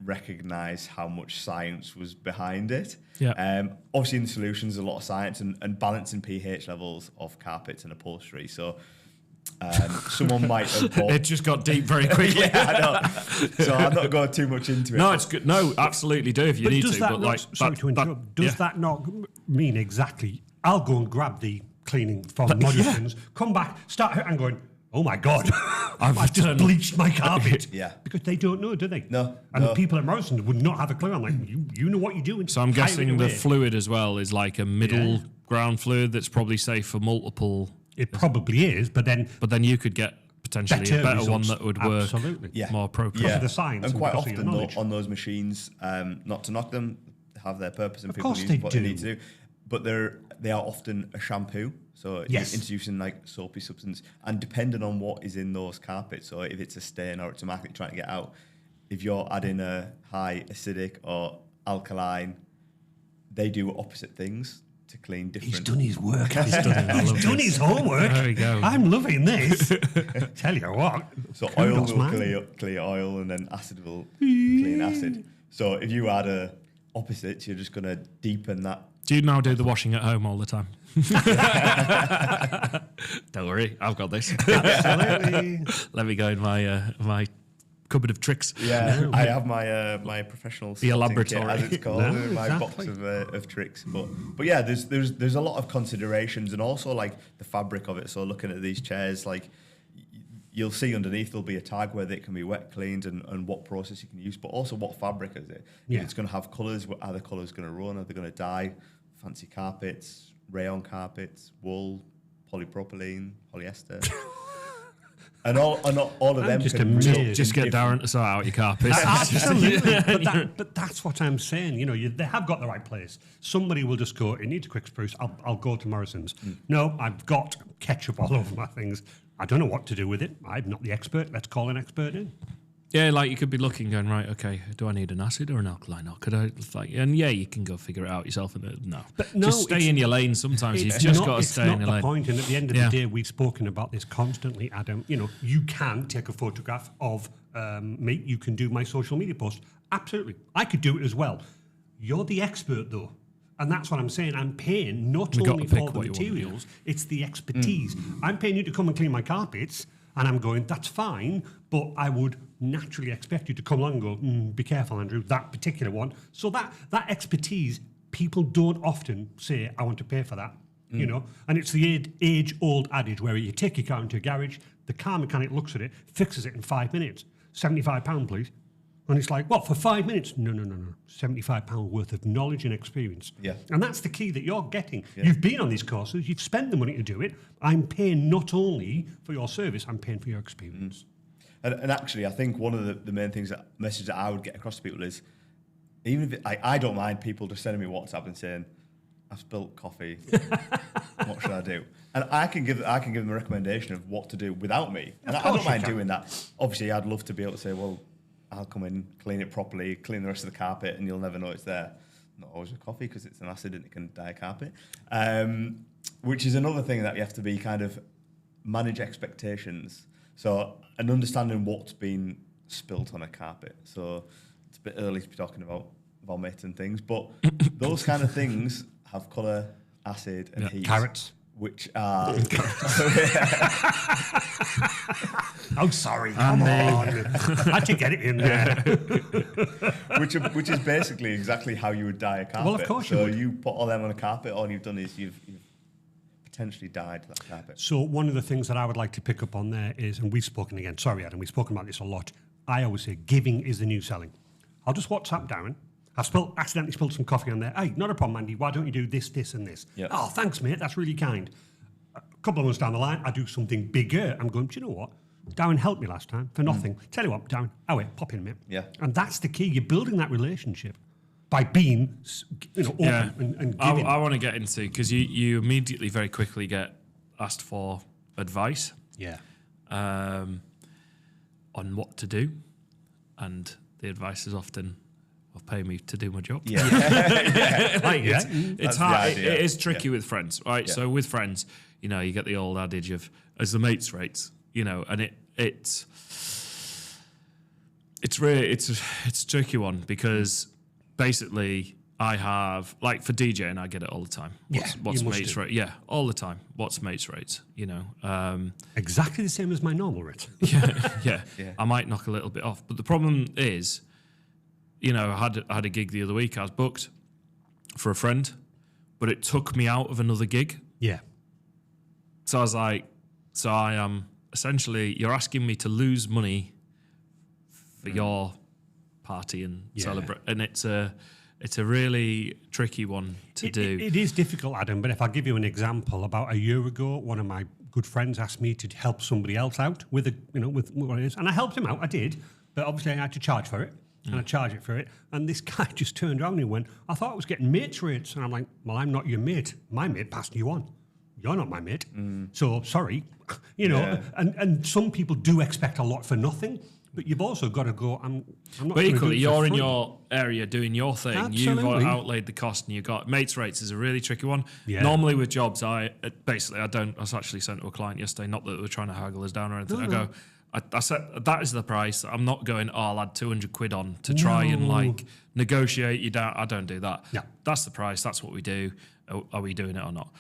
Speaker 3: recognize how much science was behind it.
Speaker 2: Yeah.
Speaker 3: Obviously in the solutions, a lot of science and balancing pH levels of carpets and upholstery. So someone might have bought...
Speaker 2: It just got deep very quickly.
Speaker 3: Yeah, I know. So I'm not going too much into it.
Speaker 2: No, it's good. No, absolutely do if you need
Speaker 1: does
Speaker 2: to.
Speaker 1: that
Speaker 2: But
Speaker 1: not,
Speaker 2: like,
Speaker 1: sorry to interrupt, does that not mean exactly, I'll go and grab the cleaning from Morrison's, come back, start and going, oh my God, I've just bleached my carpet.
Speaker 3: Yeah.
Speaker 1: Because they don't know, do they?
Speaker 3: No.
Speaker 1: And the people at Morrison's would not have a clue. I'm like, you know what you're doing.
Speaker 2: So I'm guessing
Speaker 1: Hide it
Speaker 2: the
Speaker 1: away.
Speaker 2: fluid as well is like a middle ground fluid that's probably safe for multiple.
Speaker 1: It probably is, but then
Speaker 2: you could get potentially a better one
Speaker 1: results.
Speaker 2: that would work
Speaker 1: Absolutely.
Speaker 2: more appropriate.
Speaker 3: Yeah.
Speaker 1: the science
Speaker 3: and
Speaker 1: and
Speaker 3: quite
Speaker 1: because of your
Speaker 3: often
Speaker 1: knowledge.
Speaker 3: on those machines, not to knock them, have their purpose and
Speaker 1: Of
Speaker 3: people
Speaker 1: course
Speaker 3: use
Speaker 1: they
Speaker 3: what
Speaker 1: do.
Speaker 3: they need to do. But they are often a shampoo, so
Speaker 1: Yes.
Speaker 3: you're introducing like soapy substance, and depending on what is in those carpets, so if it's a stain or it's a mark that you're trying to get out, if you're adding a high acidic or alkaline, they do opposite things to clean different.
Speaker 1: He's done his work. He's
Speaker 2: love
Speaker 1: done his homework.
Speaker 2: There we go.
Speaker 1: I'm loving this. Tell you what.
Speaker 3: So oil
Speaker 1: kudos,
Speaker 3: will
Speaker 1: man.
Speaker 3: clear oil, and then acid will clean acid. So if you add a opposite, you're just going to deepen that.
Speaker 2: Do you now do the washing at home all the time? Don't worry, I've got this.
Speaker 1: Absolutely.
Speaker 2: Let me go in my cupboard of tricks.
Speaker 3: Yeah, I have my professional sorting
Speaker 2: laboratory.
Speaker 3: kit, as it's called,
Speaker 1: No,
Speaker 3: my box
Speaker 1: exactly.
Speaker 3: of tricks. But yeah, there's a lot of considerations, and also like the fabric of it. So looking at these chairs, like you'll see underneath there'll be a tag where it can be wet cleaned and what process you can use, but also what fabric is it.
Speaker 1: Yeah.
Speaker 3: If it's going to have colours, what are the colours going to run? Are they going to dye? Fancy carpets, rayon carpets, wool, polypropylene, polyester. And all of them
Speaker 1: just
Speaker 3: can
Speaker 1: amazed.
Speaker 3: result
Speaker 2: Just
Speaker 3: in
Speaker 2: get Darren to sort out your carpets.
Speaker 1: Absolutely. But that's what I'm saying. You know, they have got the right place. Somebody will just go, it needs a quick spruce. I'll go to Morrison's. No, I've got ketchup all over my things. I don't know what to do with it. I'm not the expert. Let's call an expert in.
Speaker 2: Yeah, like you could be looking, going, right, okay, do I need an acid or an alkaline? Or could I, and yeah, you can go figure it out yourself. No,
Speaker 1: But no,
Speaker 2: just stay in your lane. Sometimes you've
Speaker 1: It's
Speaker 2: just
Speaker 1: not-
Speaker 2: got to
Speaker 1: it's
Speaker 2: stay in
Speaker 1: not
Speaker 2: your
Speaker 1: the
Speaker 2: lane.
Speaker 1: point. And at the end of
Speaker 2: Yeah.
Speaker 1: the day, we've spoken about this constantly, Adam. You know, you can take a photograph of me. You can do my social media post. Absolutely. I could do it as well. You're the expert, though. And that's what I'm saying. I'm paying not
Speaker 2: You've got
Speaker 1: only
Speaker 2: to pick
Speaker 1: for the
Speaker 2: what you want, yeah.
Speaker 1: materials, it's the expertise. I'm paying you to come and clean my carpets, and I'm going, that's fine, but I would naturally expect you to come along and go, be careful, Andrew, that particular one. So that expertise, people don't often say, I want to pay for that, you know? And it's the age-old adage where you take your car into a garage, the car mechanic looks at it, fixes it in 5 minutes. £75, please. And it's like, what, for 5 minutes? No. £75 worth of knowledge and experience.
Speaker 3: Yeah.
Speaker 1: And that's the key that you're getting.
Speaker 3: Yeah.
Speaker 1: You've been on these courses, you've spent the money to do it. I'm paying not only for your service, I'm paying for your experience.
Speaker 3: And actually, I think one of the main things message that I would get across to people is, even if I don't mind people just sending me WhatsApp and saying, I've spilt coffee, what should I do? And I can give them a recommendation of what to do without me. And I don't mind doing that. Obviously, I'd love to be able to say, well, I'll come in, clean it properly, clean the rest of the carpet, and you'll never know it's there. Not always with coffee because it's an acid and it can dye a carpet. Which is another thing that you have to be kind of manage expectations. So, and understanding what's been spilt on a carpet. So, it's a bit early to be talking about vomit and things, but those kind of things have colour, acid, and heat.
Speaker 1: Carrots.
Speaker 3: Which are...
Speaker 1: Oh, sorry. Come on. I had to get it in there.
Speaker 3: which is basically exactly how you would dye a carpet.
Speaker 1: Well, of course you
Speaker 3: so
Speaker 1: would.
Speaker 3: you put all them on a carpet, all you've done is you've potentially dyed that carpet.
Speaker 1: So one of the things that I would like to pick up on there is, and we've spoken again, sorry, Adam, we've spoken about this a lot. I always say giving is the new selling. I'll just WhatsApp Darren. I've accidentally spilled some coffee on there. Hey, not a problem, Andy. Why don't you do this, this, and this?
Speaker 3: Yeah.
Speaker 1: Oh, thanks, mate. That's really kind. A couple of months down the line, I do something bigger. I'm going, do you know what? Darren helped me last time for nothing. Tell you what, Darren, wait, pop in, mate.
Speaker 3: Yeah.
Speaker 1: And that's the key. You're building that relationship by being, open and giving.
Speaker 2: I want to get into, because you immediately very quickly get asked for advice
Speaker 1: Yeah.
Speaker 2: on what to do, and the advice is often well, pay me to do my job.
Speaker 3: Yeah.
Speaker 2: It's hard. It is tricky with friends, right? Yeah. So with friends, you know, you get the old adage of as the mates rates, you know, and it's a tricky one because basically I have, like for DJing, I get it all the time. What's mates rate? Yeah, all the time. What's mates rates? You know,
Speaker 1: exactly the same as my normal rate.
Speaker 2: yeah. I might knock a little bit off, but the problem is, you know, I had a gig the other week. I was booked for a friend, but it took me out of another gig.
Speaker 1: Yeah.
Speaker 2: So I was like, so I am essentially, you're asking me to lose money for your party and celebrate, and it's a really tricky one to do.
Speaker 1: It is difficult, Adam, but if I give you an example, about a year ago, one of my good friends asked me to help somebody else out with what it is, and I helped him out. I did, but obviously I had to charge for it, and I charged it for it. And this guy just turned around and he went, "I thought I was getting mates rates," and I'm like, "Well, I'm not your mate. My mate passed you on. You're not my mate. So sorry, you know." Yeah. And some people do expect a lot for nothing. But you've also got to go, I'm not.
Speaker 2: But equally, you're in your area doing your thing.
Speaker 1: Absolutely.
Speaker 2: You've outlaid the cost, and you got mates rates is a really tricky one.
Speaker 1: Yeah.
Speaker 2: Normally with jobs, I was actually sent to a client yesterday, not that they were trying to haggle us down or anything. I said that is the price. I'm not going, I'll add 200 quid on to try and like negotiate you down. I don't do that.
Speaker 1: Yeah.
Speaker 2: That's the price. That's what we do. Are we doing it or not?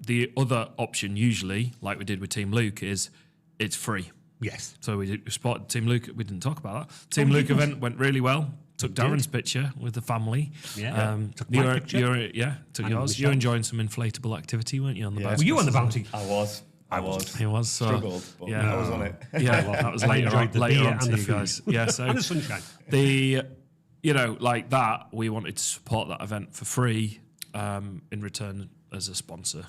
Speaker 2: The other option, usually, like we did with Team Luke, is it's free.
Speaker 1: Yes.
Speaker 2: So we spotted Team Luke. We didn't talk about that. Team Luke event went really well. Took Darren's picture with the family.
Speaker 1: Yeah. Took my picture.
Speaker 2: Took yours. You were enjoying some inflatable activity, weren't you, on the bouncy?
Speaker 1: Were you on the bouncy?
Speaker 3: I was.
Speaker 2: He was. So,
Speaker 3: struggled, but I was on it.
Speaker 2: Yeah, well, that was later on to you guys. Yeah, so
Speaker 1: and the sunshine.
Speaker 2: Like that, we wanted to support that event for free in return as a sponsor,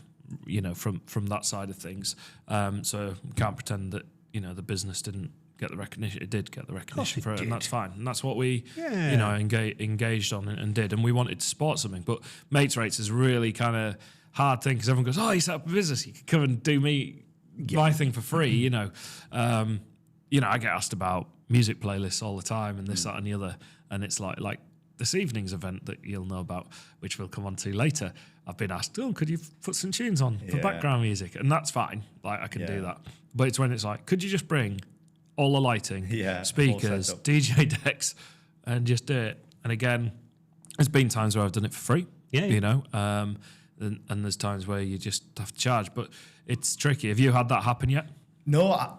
Speaker 2: you know, from that side of things. So we can't pretend that, you know, the business didn't get the recognition. It did get the recognition for it, and that's fine. And that's what we, you know, engaged on and did. And we wanted to support something. But mates rates is really kind of hard thing because everyone goes, "Oh, you set up a business, you can come and do my thing for free." You know, I get asked about music playlists all the time and this, that, and the other. And it's like this evening's event that you'll know about, which we'll come on to later. I've been asked, could you put some tunes on for background music? And that's fine. Like, I can do that. But it's when it's like, could you just bring all the lighting, speakers, DJ decks, and just do it? And again, there's been times where I've done it for free, you know, and there's times where you just have to charge. But it's tricky. Have you had that happen yet?
Speaker 3: No,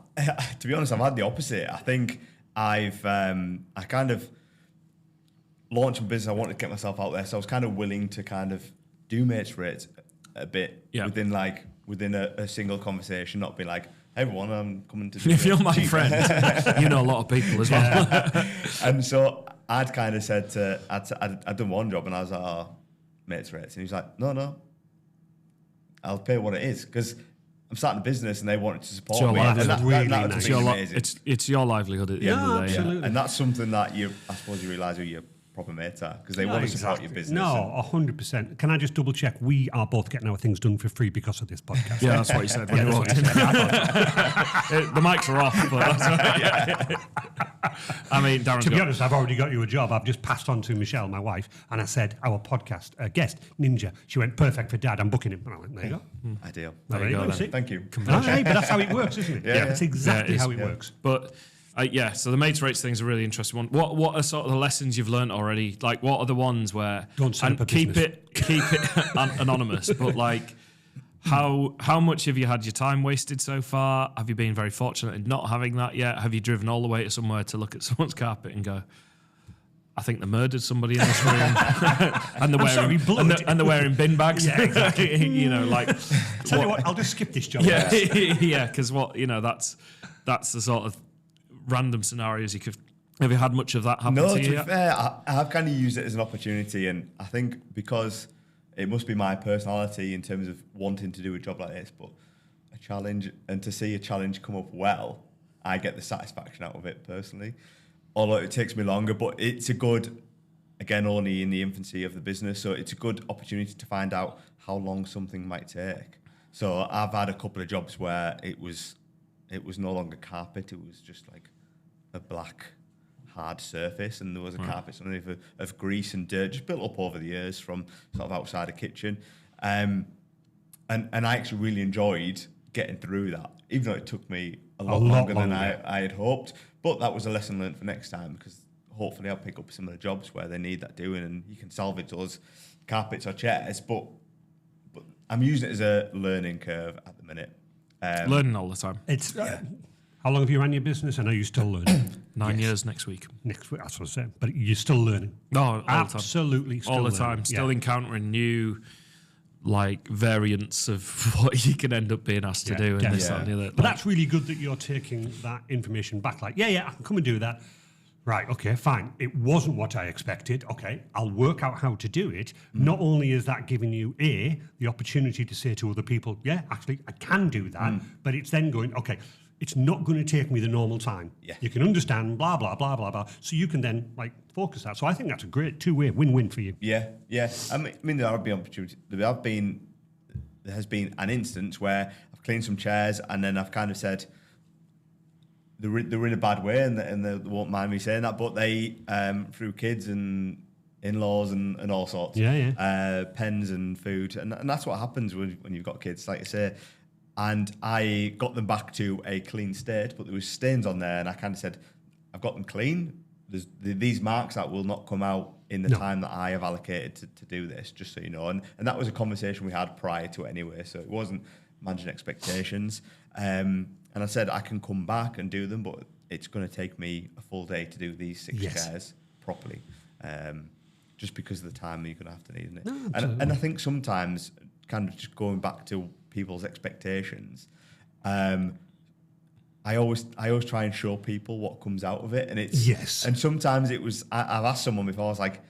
Speaker 3: to be honest, I've had the opposite. I think I kind of launched a business. I wanted to get myself out there. So I was kind of willing to kind of do mates rates a bit within a single conversation, not be like, "Hey everyone, I'm coming to do
Speaker 2: If you're my friend, you know a lot of people as well."
Speaker 3: And so I'd kind of said I'd done one job and I was like, "Oh, mates rates." And he was like, No, I'll pay what it is, because I'm starting a business and they wanted to support me. And that would be amazing.
Speaker 2: It's your livelihood at the end of the day.
Speaker 1: Absolutely.
Speaker 3: And that's something that I suppose you realise who your proper mates are, because they want to support your business.
Speaker 1: No, 100%. Can I just double check? We are both getting our things done for free because of this podcast.
Speaker 2: Yeah, that's what you said when you walked in. The mics are off, but that's right. I mean, Darren's
Speaker 1: to be honest, I've already got you a job. I've just passed on to Michelle, my wife, and I said, our podcast guest, Ninja. She went, "Perfect for Dad, I'm booking him." And I went, "There you go."
Speaker 3: Ideal.
Speaker 2: There you go,
Speaker 3: then. Thank you.
Speaker 1: But that's how it works, isn't it?
Speaker 3: Yeah.
Speaker 1: That's exactly how it works.
Speaker 2: But so the mates rates thing's a really interesting one. What are sort of the lessons you've learned already? Like, what are the ones where
Speaker 1: don't set up a
Speaker 2: keep
Speaker 1: business.
Speaker 2: keep it anonymous? But like, how much have you had your time wasted so far? Have you been very fortunate in not having that yet? Have you driven all the way to somewhere to look at someone's carpet and go, "I think they murdered somebody in this room," and they're wearing bin bags?
Speaker 1: Yeah, exactly.
Speaker 2: You know, like.
Speaker 1: Tell you what, I'll just skip this job.
Speaker 2: Yeah, because that's the sort of random scenarios you could. Have you had much of that happen to you?
Speaker 3: No, to be
Speaker 2: yet?
Speaker 3: fair, I've kind of used it as an opportunity, and I think because it must be my personality in terms of wanting to do a job like this, but a challenge, and to see a challenge come up well, I get the satisfaction out of it personally. Although it takes me longer, but it's a good, again, only in the infancy of the business, so it's a good opportunity to find out how long something might take. So I've had a couple of jobs where it was no longer carpet, it was just like a black hard surface, and there was a carpet underneath of grease and dirt just built up over the years from sort of outside the kitchen. And I actually really enjoyed getting through that, even though it took me a lot longer than I had hoped. But that was a lesson learned for next time, because hopefully I'll pick up some of the jobs where they need that doing, and you can salvage those carpets or chairs. But I'm using it as a learning curve at the minute.
Speaker 2: Learning all the time.
Speaker 1: It's how long have you run your business? I know you're still learning.
Speaker 2: 9 years next week.
Speaker 1: Next week, that's what I'm saying. But you're still learning.
Speaker 2: No, all
Speaker 1: absolutely,
Speaker 2: the time. All the time. Still encountering new variants of what you can end up being asked to do, and this, that, and the other.
Speaker 1: But that's really good that you're taking that information back. Like, I can come and do that. Right, okay, fine. It wasn't what I expected. Okay, I'll work out how to do it. Not only is that giving you the opportunity to say to other people, yeah, actually, I can do that, but it's then going, okay, it's not going to take me the normal time. Yeah. You can understand, blah, blah, blah, blah, blah. So you can then focus that. So I think that's a great two-way win-win for you.
Speaker 3: Yeah. I mean, there have been opportunities. There has been an instance where I've cleaned some chairs, and then I've kind of said, they're in a bad way, and they won't mind me saying that, but they, through kids and in-laws and all sorts, pens and food, and that's what happens when you've got kids, like I say. And I got them back to a clean state, but there was stains on there, and I kind of said, I've got them clean. There's these marks that will not come out in the time that I have allocated to do this, just so you know. And that was a conversation we had prior to it anyway, so it wasn't managing expectations. And I said, I can come back and do them, but it's going to take me a full day to do these 6 chairs properly, just because of the time you're going to have to need, isn't it? No, and I think sometimes, kind of just going back to people's expectations, I always try and show people what comes out of it, and it's and sometimes it was I've asked someone before, I was like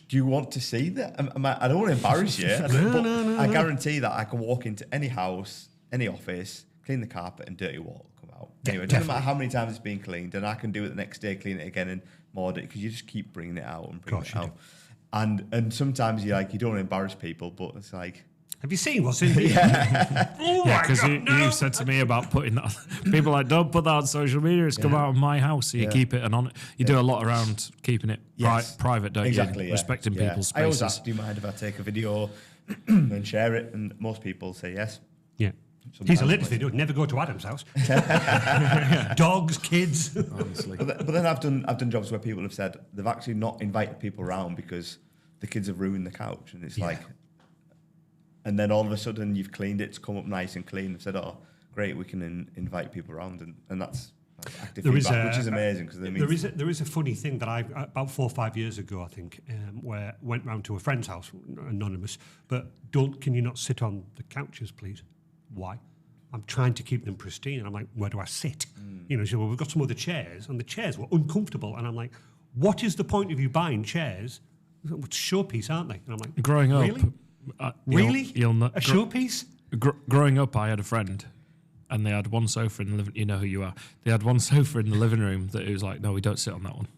Speaker 3: do you want to see that? I don't want to embarrass you. No. I guarantee that I can walk into any house, any office, clean the carpet, and dirty wall will come out. Anyway, it doesn't matter how many times it's been cleaned, and I can do it the next day, clean it again, and more, because you just keep bringing it out and bringing it out. And sometimes you don't want to embarrass people, but it's like,
Speaker 1: have you seen what's in here?
Speaker 2: Because you said to me about putting that. People don't put that on social media. It's come out of my house, so you keep it and on it. You do a lot around keeping it private, don't you? Respecting people's spaces.
Speaker 3: I always ask, do you mind if I take a video and share it? And most people say yes.
Speaker 1: Yeah. He's a little video. Never go to Adam's house. Dogs, kids.
Speaker 3: Honestly. But then I've done jobs where people have said they've actually not invited people around because the kids have ruined the couch, and it's and then all of a sudden you've cleaned it to come up nice and clean. They've said, "Oh, great, we can invite people around," and that's active feedback, which is amazing. Because
Speaker 1: there is a funny thing that I about 4 or 5 years ago, I think, where I went round to a friend's house, anonymous. But can you not sit on the couches, please? Why? I'm trying to keep them pristine, and I'm like, where do I sit? She said, well, we've got some other chairs, and the chairs were uncomfortable, and I'm like, what is the point of you buying chairs? It's showpiece, aren't they? And I'm like,
Speaker 2: growing up,
Speaker 1: really?
Speaker 2: You'll not,
Speaker 1: a showpiece?
Speaker 2: Growing up, I had a friend, and they had one sofa in the living. You know who you are. They had one sofa in the living room that it was like, no, we don't sit on that one.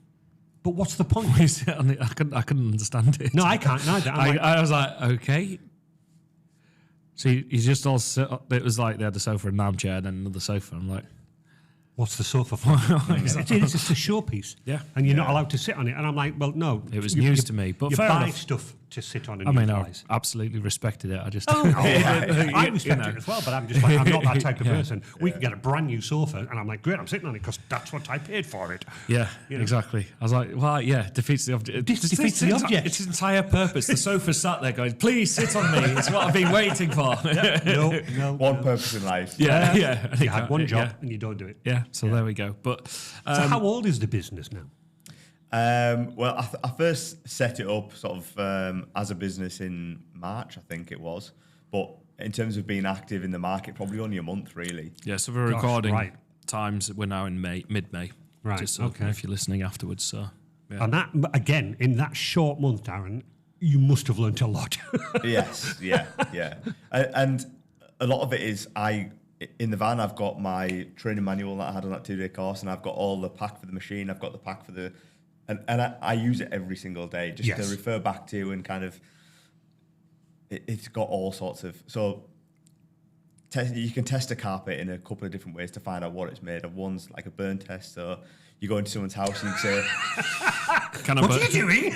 Speaker 1: But what's the point?
Speaker 2: We sit on it. I couldn't understand it.
Speaker 1: No, I can't neither.
Speaker 2: I was like, okay. So you just all sit. It was like they had a sofa and an armchair and then another sofa. I'm like,
Speaker 1: what's the sofa for? It's a showpiece.
Speaker 2: Yeah.
Speaker 1: And you're not allowed to sit on it. And I'm like, well, no.
Speaker 2: It was news to me. But
Speaker 1: you
Speaker 2: fair
Speaker 1: buy
Speaker 2: enough.
Speaker 1: stuff to sit on and
Speaker 2: I absolutely respected it. I just...
Speaker 1: I respect it as well, but I'm just like, I'm not that type of person. We can get a brand new sofa, and I'm like, great, I'm sitting on it because that's what I paid for it.
Speaker 2: Yeah, exactly. I was like, well, defeats the object.
Speaker 1: Defeats the object.
Speaker 2: It's its entire purpose. The sofa's sat there going, please sit on me. It's what I've been waiting for.
Speaker 1: No.
Speaker 3: One purpose in life.
Speaker 2: Yeah.
Speaker 1: You had one job and you don't do it.
Speaker 2: Yeah, so there we go. But
Speaker 1: so how old is the business now?
Speaker 3: Well, I first set it up sort of as a business in March, I think it was. But in terms of being active in the market, probably only a month, really.
Speaker 2: Yeah, so we're recording times. We're now in mid-May.
Speaker 1: Right,
Speaker 2: just so if you're listening afterwards. So, yeah.
Speaker 1: And that, again, in that short month, Darren, you must have learnt a lot.
Speaker 3: Yes, yeah. And a lot of it is in the van, I've got my training manual that I had on that 2-day course, and I've got all the pack for the machine. I've got the pack for the... And I use it every single day just to refer back to, and kind of... It's got all sorts of... So you can test a carpet in a couple of different ways to find out what it's made of. One's like a burn test, so you go into someone's house and you say,
Speaker 1: what are you doing?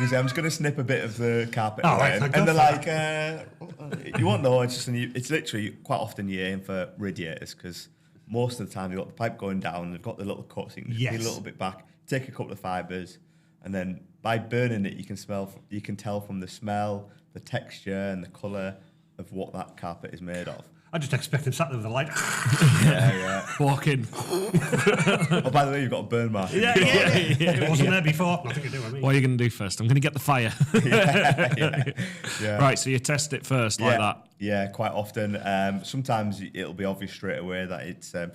Speaker 3: you say, I'm just going to snip a bit of the carpet
Speaker 1: Oh,
Speaker 3: away.
Speaker 1: right,
Speaker 3: And they're like, you won't know. It's literally quite often you aim for radiators because most of the time you've got the pipe going down, they've got the little cuts, so you can just peel a little bit back, take a couple of fibres, and then by burning it, you can tell from the smell, the texture, and the colour of what that carpet is made of.
Speaker 1: I just expect him sat there with a light.
Speaker 3: Yeah.
Speaker 2: Walk in.
Speaker 3: Oh, by the way, you've got a burn mark.
Speaker 1: Yeah. It wasn't there before. Nothing to do with me.
Speaker 2: What are you going to do first? I'm going to get the fire.
Speaker 3: Yeah.
Speaker 2: Right, so you test it first like that.
Speaker 3: Yeah, quite often. Sometimes it'll be obvious straight away that it's a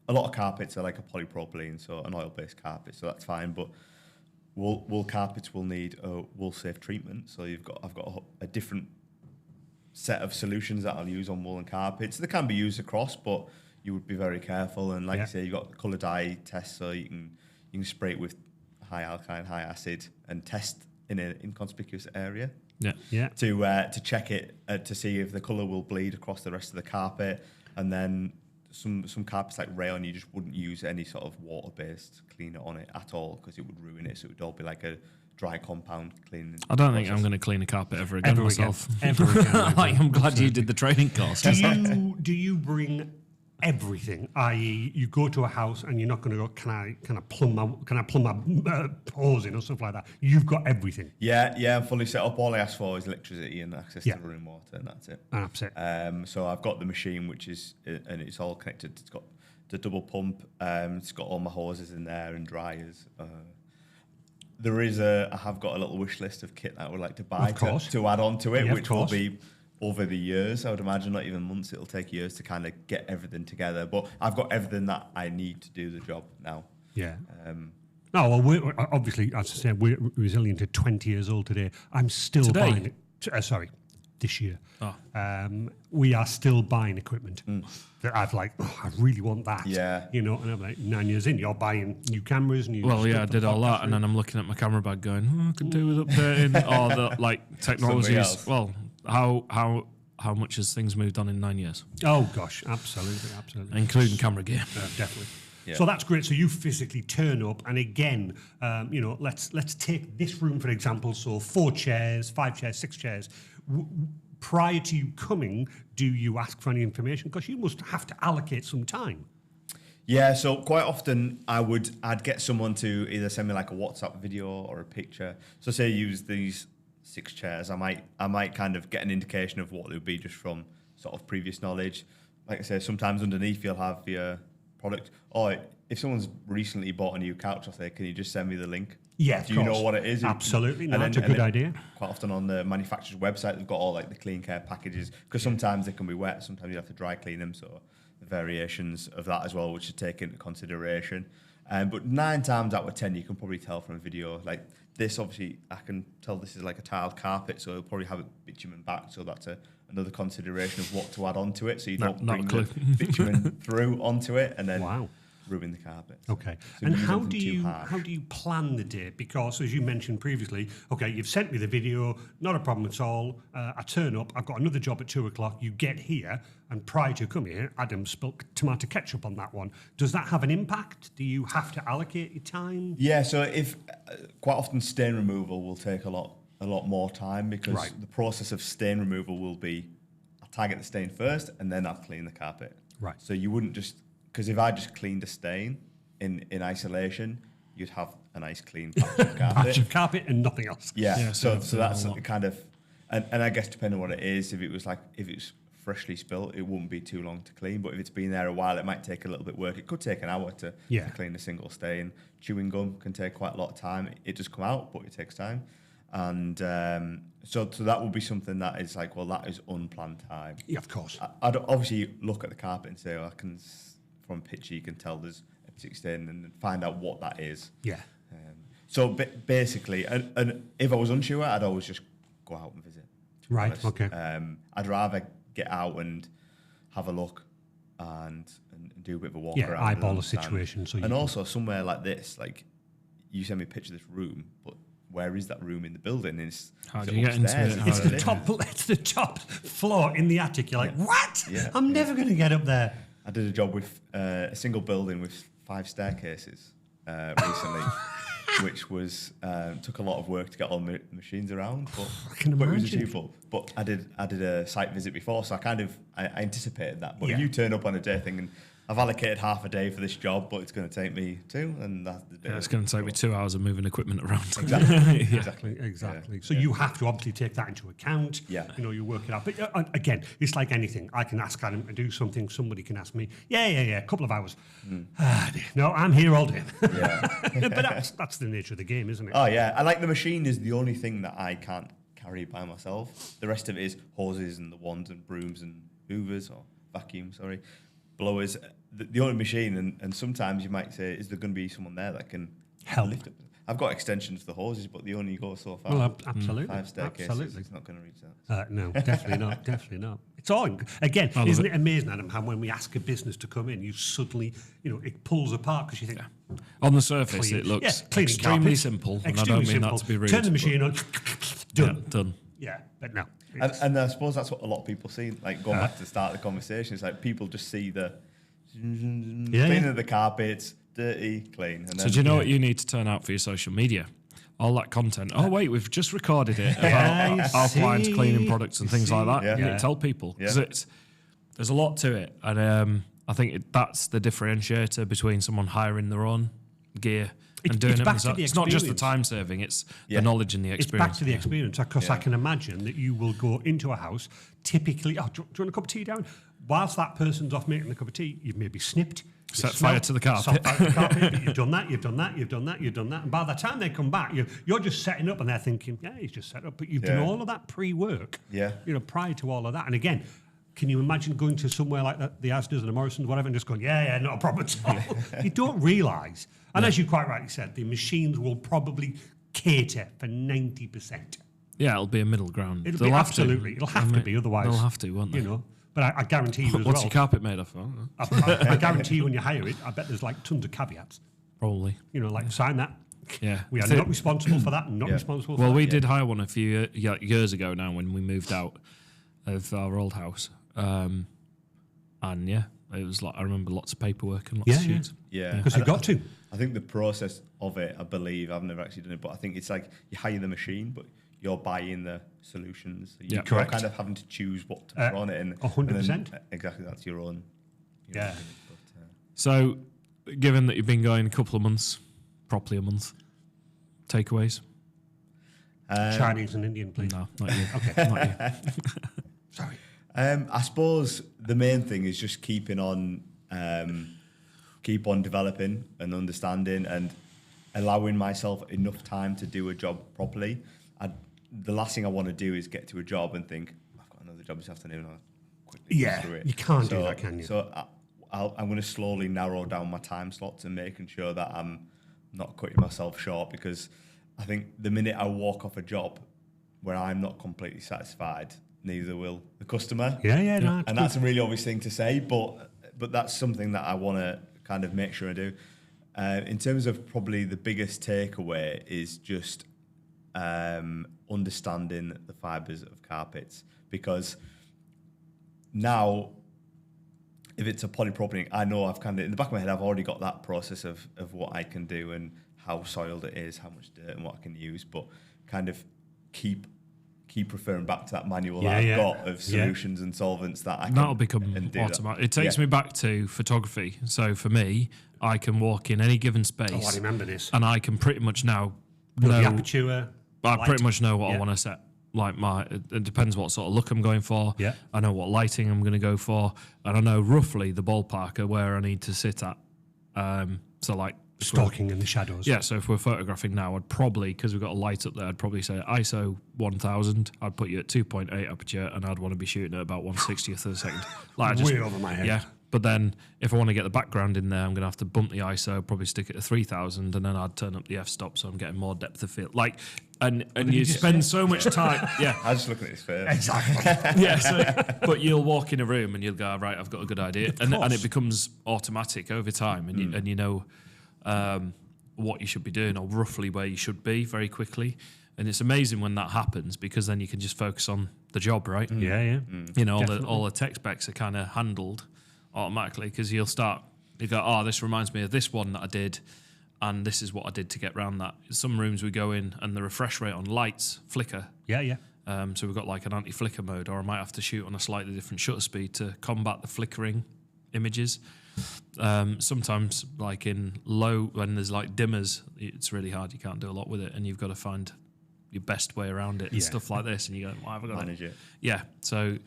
Speaker 3: lot of carpets are like a polypropylene, so an oil-based carpet, so that's fine. But wool carpets will need a wool-safe treatment. So I've got a different set of solutions that I'll use on woolen carpets. They can be used across, but you would be very careful. And like I say, you've got colour dye test, so you can spray it with high alkaline, high acid, and test in an inconspicuous area.
Speaker 1: Yeah.
Speaker 3: To check it to see if the colour will bleed across the rest of the carpet. And then some carpets like rayon, you just wouldn't use any sort of water-based cleaner on it at all because it would ruin it. So it would all be like a dry compound cleaning.
Speaker 2: I don't think I'm going to clean a carpet ever again myself.
Speaker 1: Ever again.
Speaker 2: Like, I'm glad you did the training course.
Speaker 1: Do you bring everything? I.e., you go to a house and you're not going to go, can I plumb my hose in or stuff like that? You've got everything.
Speaker 3: Yeah, I'm fully set up. All I ask for is electricity and access to running water, and that's it.
Speaker 1: That's it.
Speaker 3: So I've got the machine, and it's all connected. It's got the double pump. It's got all my hoses in there and dryers. I have got a little wish list of kit that I would like to buy to add on to it, which will be over the years. I would imagine not even months. It'll take years to kind of get everything together. But I've got everything that I need to do the job now.
Speaker 1: Yeah. No, well, we're obviously, as I said, we're resilient at 20 years old today. I'm still buying it. This year.
Speaker 2: Oh.
Speaker 1: We are still buying equipment that I've like, I really want that.
Speaker 3: Yeah.
Speaker 1: And I'm like, 9 years in, you're buying new cameras,
Speaker 2: I did all that, and then I'm looking at my camera bag going, I could do with updating, or the technologies. Well, how much has things moved on in 9 years?
Speaker 1: Oh gosh, absolutely.
Speaker 2: Including camera gear.
Speaker 1: Definitely.
Speaker 3: Yeah.
Speaker 1: So that's great. So you physically turn up, and again, let's take this room for example. So 4 chairs, 5 chairs, 6 chairs. Prior to you coming, do you ask for any information? Because you must have to allocate some time.
Speaker 3: Yeah, so quite often I'd get someone to either send me like a WhatsApp video or a picture. So say you use these 6 chairs, I might kind of get an indication of what it would be just from sort of previous knowledge. Like I say, sometimes underneath you'll have your product. Or if someone's recently bought a new couch, I'll say, can you just send me the link?
Speaker 1: Yeah,
Speaker 3: do you know what it is?
Speaker 1: Absolutely, that's a good idea.
Speaker 3: Quite often on the manufacturer's website, they've got all like the clean care packages because sometimes they can be wet, sometimes you have to dry clean them. So the variations of that as well, which should take into consideration. But 9 times out of 10, you can probably tell from a video like this. Obviously, I can tell this is like a tiled carpet, so it'll probably have a bitumen back. So that's another consideration of what to add onto it. So you don't bring the bitumen through onto it and then ruin the carpet.
Speaker 1: Okay.
Speaker 3: So
Speaker 1: and how do you plan the day? Because as you mentioned previously, okay, you've sent me the video, not a problem at all. I turn up, I've got another job at 2:00. You get here, and prior to coming here, Adam spilt tomato ketchup on that one. Does that have an impact? Do you have to allocate your time?
Speaker 3: Yeah. So if quite often stain removal will take a lot more time because the process of stain removal will be I'll target the stain first and then I'll clean the carpet.
Speaker 1: Right.
Speaker 3: So you wouldn't just. Because if I just cleaned a stain in isolation, you'd have a nice clean patch of carpet.
Speaker 1: Patch of carpet and nothing else.
Speaker 3: Yeah. So that's kind of, and I guess depending on what it is, if it's freshly spilt, it wouldn't be too long to clean. But if it's been there a while, it might take a little bit of work. It could take an hour to clean a single stain. Chewing gum can take quite a lot of time. It does come out, but it takes time. And so that would be something that is like, well, that is unplanned time.
Speaker 1: Yeah, of course.
Speaker 3: I'd obviously look at the carpet and say, from a picture you can tell there's a particular stain and find out what that is.
Speaker 1: Yeah.
Speaker 3: So basically, and if I was unsure, I'd always just go out and visit.
Speaker 1: Right, okay.
Speaker 3: I'd rather get out have a look and do a bit of a walk around.
Speaker 1: Eyeball the situation.
Speaker 3: And also somewhere like this, like you send me a picture of this room, but where is that room in the building? And
Speaker 2: How do you get into
Speaker 3: upstairs?
Speaker 2: it?
Speaker 1: It's the top floor in the attic. You're like, what?
Speaker 3: Yeah,
Speaker 1: I'm never going to get up there.
Speaker 3: I did a job with a single building with 5 staircases recently, which was took a lot of work to get all the machines around, but it was achievable. But I did a site visit before, so I anticipated that. But if you turn up on a day thinking, I've allocated half a day for this job, but it's going to take me 2, and that's the day.
Speaker 2: It's going to take me 2 hours of moving equipment around.
Speaker 3: Exactly.
Speaker 1: Exactly. So you have to obviously take that into account.
Speaker 3: Yeah.
Speaker 1: You know, you work it out. But again, it's like anything. I can ask Adam to do something. Somebody can ask me, a couple of hours. No, I'm here all day.
Speaker 3: Yeah.
Speaker 1: But that's the nature of the game, isn't it?
Speaker 3: Oh, yeah. I like the machine is the only thing that I can't carry by myself. The rest of it is hoses and the wands and brooms and hoovers, or vacuum, blowers. The only machine, and sometimes you might say, is there going to be someone there that can
Speaker 1: help
Speaker 3: lift it? I've got extensions to the hoses, but they only go so far.
Speaker 1: Well, absolutely.
Speaker 3: 5 staircases,
Speaker 1: Absolutely.
Speaker 3: it's not going to reach that.
Speaker 1: No, definitely not. Definitely not. It's all, again, isn't it amazing, Adam, how when we ask a business to come in, you suddenly, it pulls apart because you think...
Speaker 2: On the surface,
Speaker 1: clean.
Speaker 2: it looks
Speaker 1: cleaning
Speaker 2: extremely
Speaker 1: carpets,
Speaker 2: simple, and I
Speaker 1: extremely
Speaker 2: don't mean
Speaker 1: simple.
Speaker 2: that to be rude.
Speaker 1: Turn the machine on, done.
Speaker 2: Yeah, done.
Speaker 1: Yeah, but no.
Speaker 3: And I suppose that's what a lot of people see. Like, going back to the start of the conversation, it's like people just see the cleaning of the carpets, dirty, clean. And
Speaker 2: So do you know what you need to turn out for your social media? All that content. Oh wait, we've just recorded it about our appliance cleaning products and things like that.
Speaker 3: Yeah.
Speaker 2: You need to tell people because there's a lot to it, and I think that's the differentiator between someone hiring their own gear and doing it themselves. It's not just the time saving; it's the knowledge and the experience.
Speaker 1: It's back to the experience, because I can imagine that you will go into a house, typically, do you want a cup of tea, Darren? Whilst that person's off making the cup of tea, you've maybe snipped.
Speaker 2: Set fire to the carpet.
Speaker 1: But you've done that, you've done that, you've done that, you've done that. And by the time they come back, you're just setting up, and they're thinking, yeah, he's just set up. But you've done all of that pre-work, prior to all of that. And again, can you imagine going to somewhere like the Asda's and the Morrisons, whatever, and just going, yeah, not a problem at all? You don't realise. And as you quite rightly said, the machines will probably cater for 90%.
Speaker 2: Yeah, it'll be a middle ground.
Speaker 1: It'll have to be, otherwise.
Speaker 2: They'll have to, won't they?
Speaker 1: But I guarantee you as
Speaker 2: What's your carpet made of?
Speaker 1: I guarantee you when you hire it, I bet there's like tons of caveats.
Speaker 2: Probably.
Speaker 1: Like sign that.
Speaker 2: Yeah.
Speaker 1: We are not responsible for that, not responsible for that.
Speaker 2: Well, we did hire one a few years ago now when we moved out of our old house. And it was like, I remember lots of paperwork and lots of sheets.
Speaker 3: Yeah.
Speaker 1: Because you've got to.
Speaker 3: I think the process of it, I believe, I've never actually done it, but I think it's like you hire the machine, but you're buying the solutions. You're
Speaker 1: correct.
Speaker 3: kind of having to choose what to put on it. And
Speaker 1: 100%.
Speaker 3: Exactly, that's your own.
Speaker 2: So, given that you've been going a couple of months, properly a month, takeaways?
Speaker 1: Chinese and Indian, please.
Speaker 2: No, not you. Okay, not you.
Speaker 1: Sorry.
Speaker 3: I suppose the main thing is just keep on developing and understanding and allowing myself enough time to do a job properly. The last thing I want to do is get to a job and think, I've got another job this afternoon. I'll quickly go through it.
Speaker 1: You can't do that, can you?
Speaker 3: So I'm going to slowly narrow down my time slots and making sure that I'm not cutting myself short, because I think the minute I walk off a job where I'm not completely satisfied, neither will the customer.
Speaker 1: No,
Speaker 3: and that's a really obvious thing to say, but that's something that I want to kind of make sure I do. In terms of probably the biggest takeaway is just understanding the fibres of carpets, because now if it's a polypropylene, I know I've kind of, in the back of my head, I've already got that process of what I can do and how soiled it is, how much dirt and what I can use, but kind of keep referring back to that manual that I've got of solutions and solvents that I can.
Speaker 2: That'll become automatic. It takes me back to photography. So for me, I can walk in any given space.
Speaker 1: Oh, I remember this.
Speaker 2: And I can pretty much now
Speaker 1: know
Speaker 2: know
Speaker 1: the aperture.
Speaker 2: I pretty much know what I want to set. Like it depends what sort of look I'm going for.
Speaker 1: Yeah.
Speaker 2: I know what lighting I'm going to go for, and I know roughly the ballpark of where I need to sit at. So like
Speaker 1: Stalking in the shadows.
Speaker 2: Yeah, so if we're photographing now, I'd probably, because we've got a light up there, I'd probably say ISO 1000. I'd put you at 2.8 aperture, and I'd want to be shooting at about 1/60th of a second. Like
Speaker 1: Way over my head.
Speaker 2: Yeah, but then if I want to get the background in there, I'm going to have to bump the ISO, probably stick it at 3000, and then I'd turn up the f-stop so I'm getting more depth of field. Like, and you spend so much time. Yeah,
Speaker 3: I was just looking at his face.
Speaker 1: Exactly.
Speaker 2: yeah. So, but you'll walk in a room and you'll go, right, I've got a good idea, and it becomes automatic over time, and you know. what you should be doing or roughly where you should be very quickly. And it's amazing when that happens because then you can just focus on the job, right?
Speaker 1: Yeah.
Speaker 2: You know, all the tech specs are kind of handled automatically because you go, oh, this reminds me of this one that I did, and this is what I did to get around that. Some rooms we go in and the refresh rate on lights flicker.
Speaker 1: Yeah.
Speaker 2: So we've got like an anti-flicker mode, or I might have to shoot on a slightly different shutter speed to combat the flickering images. Sometimes like in low, when there's like dimmers, it's really hard. You can't do a lot with it, and you've got to find your best way around it and stuff like this. And you go, why have I got
Speaker 3: manage it?
Speaker 2: Yeah. So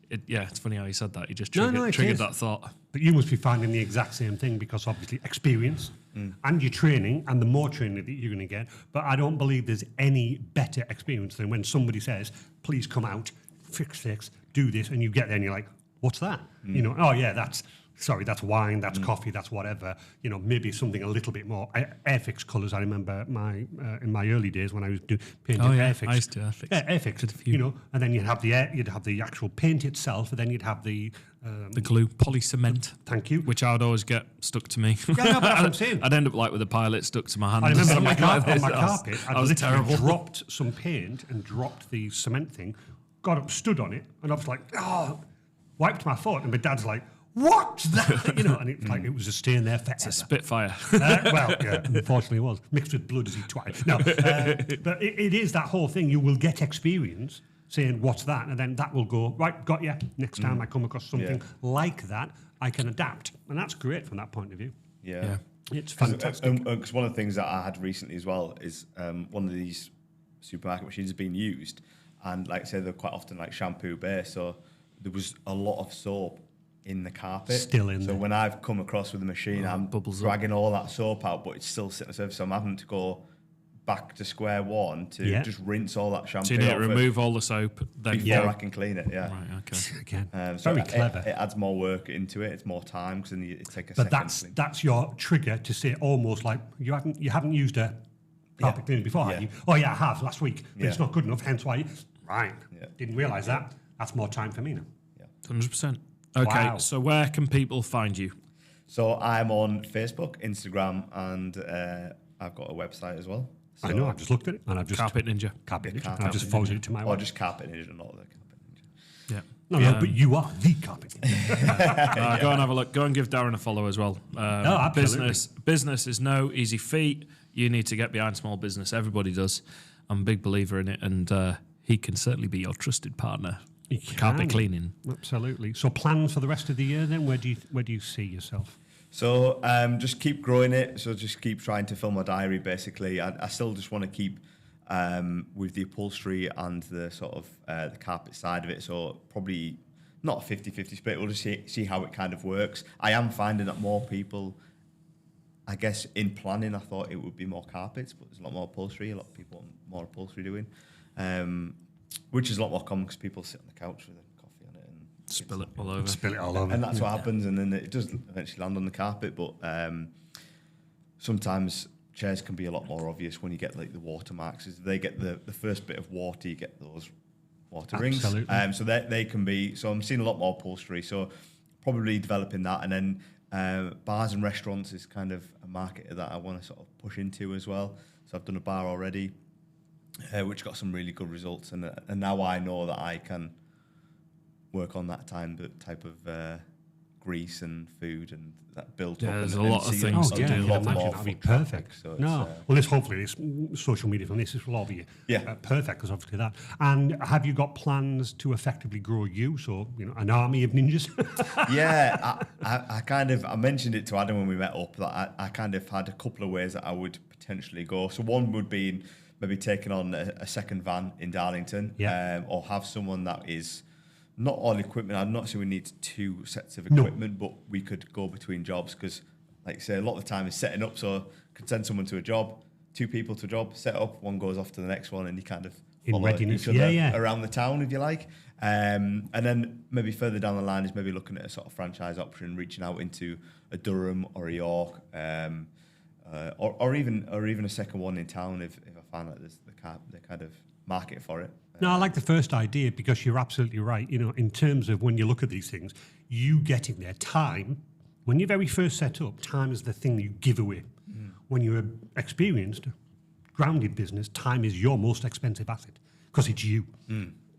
Speaker 2: it's funny how you said that. You just triggered that thought.
Speaker 1: But you must be finding the exact same thing because obviously experience and your training and the more training that you're going to get. But I don't believe there's any better experience than when somebody says, please come out, fix this, do this. And you get there and you're like, what's that? You know, oh yeah, that's wine, that's coffee, that's whatever. You know, maybe something a little bit more. Airfix colours, I remember in my early days when I was painting Airfix.
Speaker 2: I used to Airfix.
Speaker 1: Yeah, Airfix, you know, and then you'd have the actual paint itself, and then you'd have the
Speaker 2: glue, polycement.
Speaker 1: Thank you.
Speaker 2: Which I would always get stuck to me.
Speaker 1: Yeah, no, but that's what I'm saying.
Speaker 2: I'd end up like with a pilot stuck to my hand.
Speaker 1: I remember on my
Speaker 2: like
Speaker 1: carpet, I
Speaker 2: was terrible.
Speaker 1: dropped some paint and dropped the cement thing, got up, stood on it, and I was like, wiped my foot, and my dad's like, what's that? You know, and it's like it was a stain there forever.
Speaker 2: It's a Spitfire.
Speaker 1: Well, yeah, unfortunately it was. Mixed with blood as he twatted. No, but it is that whole thing. You will get experience saying, what's that? And then that will go, right, got you. Next time I come across something like that, I can adapt. And that's great from that point of view.
Speaker 3: Yeah.
Speaker 1: It's fantastic.
Speaker 3: Because one of the things that I had recently as well is one of these supermarket machines is being used. And like I say, they're quite often like shampoo based. So there was a lot of soap in the carpet.
Speaker 1: Still in
Speaker 3: there. So when I've come across with the machine, I'm dragging all that soap out, but it's still sitting on the surface. So I'm having to go back to square one to just rinse all that shampoo.
Speaker 2: So you need to remove all the soap then
Speaker 3: before I can clean it. Yeah.
Speaker 2: Right. Okay.
Speaker 1: Again,
Speaker 3: so
Speaker 1: very clever.
Speaker 3: It adds more work into it. It's more time because it takes a
Speaker 1: but
Speaker 3: second.
Speaker 1: that's your trigger to say almost like you haven't used a carpet cleaner before, have you? Oh yeah, I have last week, but it's not good enough. Hence why. Didn't realise that. That's more time for me now.
Speaker 2: 100%. Okay,
Speaker 1: Wow.
Speaker 2: so where can people find you?
Speaker 3: So I'm on Facebook, Instagram, and I've got a website as well. So
Speaker 1: I know. I've just looked at it, and I've just
Speaker 2: Carpet Ninja.
Speaker 1: and I've just forwarded it to my
Speaker 3: Or
Speaker 1: website.
Speaker 3: just Carpet Ninja, not the Carpet Ninja.
Speaker 2: Yeah.
Speaker 1: No, but you are the carpet ninja.
Speaker 2: Go and have a look. Go and give Darren a follow as well.
Speaker 1: Absolutely.
Speaker 2: Business is no easy feat. You need to get behind small business. Everybody does. I'm a big believer in it, and he can certainly be your trusted partner. Carpet cleaning.
Speaker 1: Absolutely. So plans for the rest of the year then? Where do you see yourself?
Speaker 3: So just keep growing it. So just keep trying to fill my diary, basically. I still just want to keep with the upholstery and the sort of the carpet side of it. So probably not a 50-50 split. We'll just see how it kind of works. I am finding that more people, I guess in planning, I thought it would be more carpets, but there's a lot more upholstery. A lot of people want more upholstery doing. Which is a lot more common because people sit on the couch with a coffee on it and
Speaker 2: Spill it all over.
Speaker 3: and that's what happens, and then it does eventually land on the carpet. But sometimes chairs can be a lot more obvious when you get like the watermarks. If they get the first bit of water, you get those water rings. So they can be. So I'm seeing a lot more upholstery. So probably developing that, and then bars and restaurants is kind of a market that I want to sort of push into as well. So I've done a bar already. Which got some really good results, and now I know that I can work on that type of grease and food and that built up.
Speaker 2: There's
Speaker 3: and
Speaker 2: a lot of things to do.
Speaker 1: That'd be perfect.
Speaker 3: So
Speaker 1: hopefully this social media from this will all be perfect because obviously that. And have you got plans to effectively grow you? So an army of ninjas.
Speaker 3: Yeah, I mentioned it to Adam when we met up that I kind of had a couple of ways that I would potentially go. So one would be maybe taking on a second van in Darlington, or have someone that is not all equipment. I'm not sure we need 2 sets of equipment, but we could go between jobs because, like I say, a lot of the time is setting up. So could send someone to a job, 2 people to a job, set up, one goes off to the next one, and you kind of follow each other around the town, if you like. And then maybe further down the line is maybe looking at a sort of franchise option, reaching out into a Durham or a York, or even a second one in town if I find like there's the kind of market for it.
Speaker 1: No, I like the first idea because you're absolutely right. In terms of when you look at these things, you getting there, time, when you very first set up, time is the thing that you give away. when you're experienced, grounded business, time is your most expensive asset because it's you.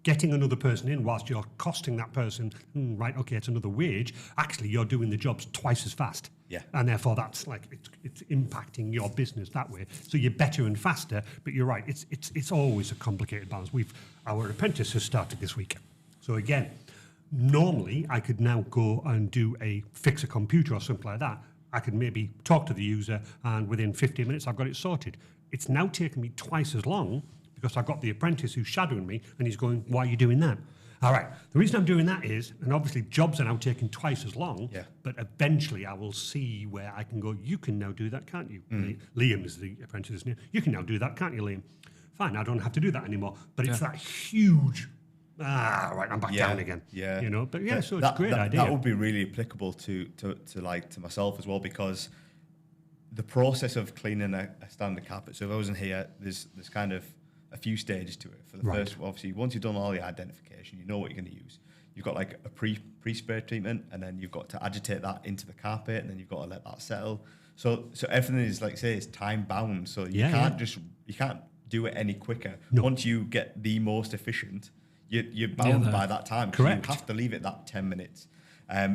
Speaker 1: Getting another person in whilst you're costing that person, right, okay, it's another wage, actually you're doing the jobs twice as fast.
Speaker 3: Yeah.
Speaker 1: And therefore that's like, it's impacting your business that way. So you're better and faster, but you're right, it's always a complicated balance. Our apprentice has started this week. So again, normally I could now go and fix a computer or something like that. I could maybe talk to the user and within 15 minutes I've got it sorted. It's now taken me twice as long because I've got the apprentice who's shadowing me and he's going, why are you doing that? All right, the reason I'm doing that is, and obviously jobs are now taking twice as long, but eventually I will see where I can go, you can now do that, can't you? Liam is the apprentice, isn't he? You can now do that, can't you, Liam? Fine, I don't have to do that anymore. But it's that huge, right, I'm back down again.
Speaker 3: Yeah.
Speaker 1: You know, but so it's a great idea.
Speaker 3: That would be really applicable to myself as well, because the process of cleaning a standard carpet, so if I wasn't here, there's kind of a few stages to it. For the first, obviously, once you've done all the identification, you know what you're going to use. You've got like a pre-spray treatment, and then you've got to agitate that into the carpet, and then you've got to let that settle. So everything is, like say, it's time bound. So you can't do it any quicker. No. Once you get the most efficient, you're bound by that time.
Speaker 1: Correct.
Speaker 3: So you have to leave it that 10 minutes.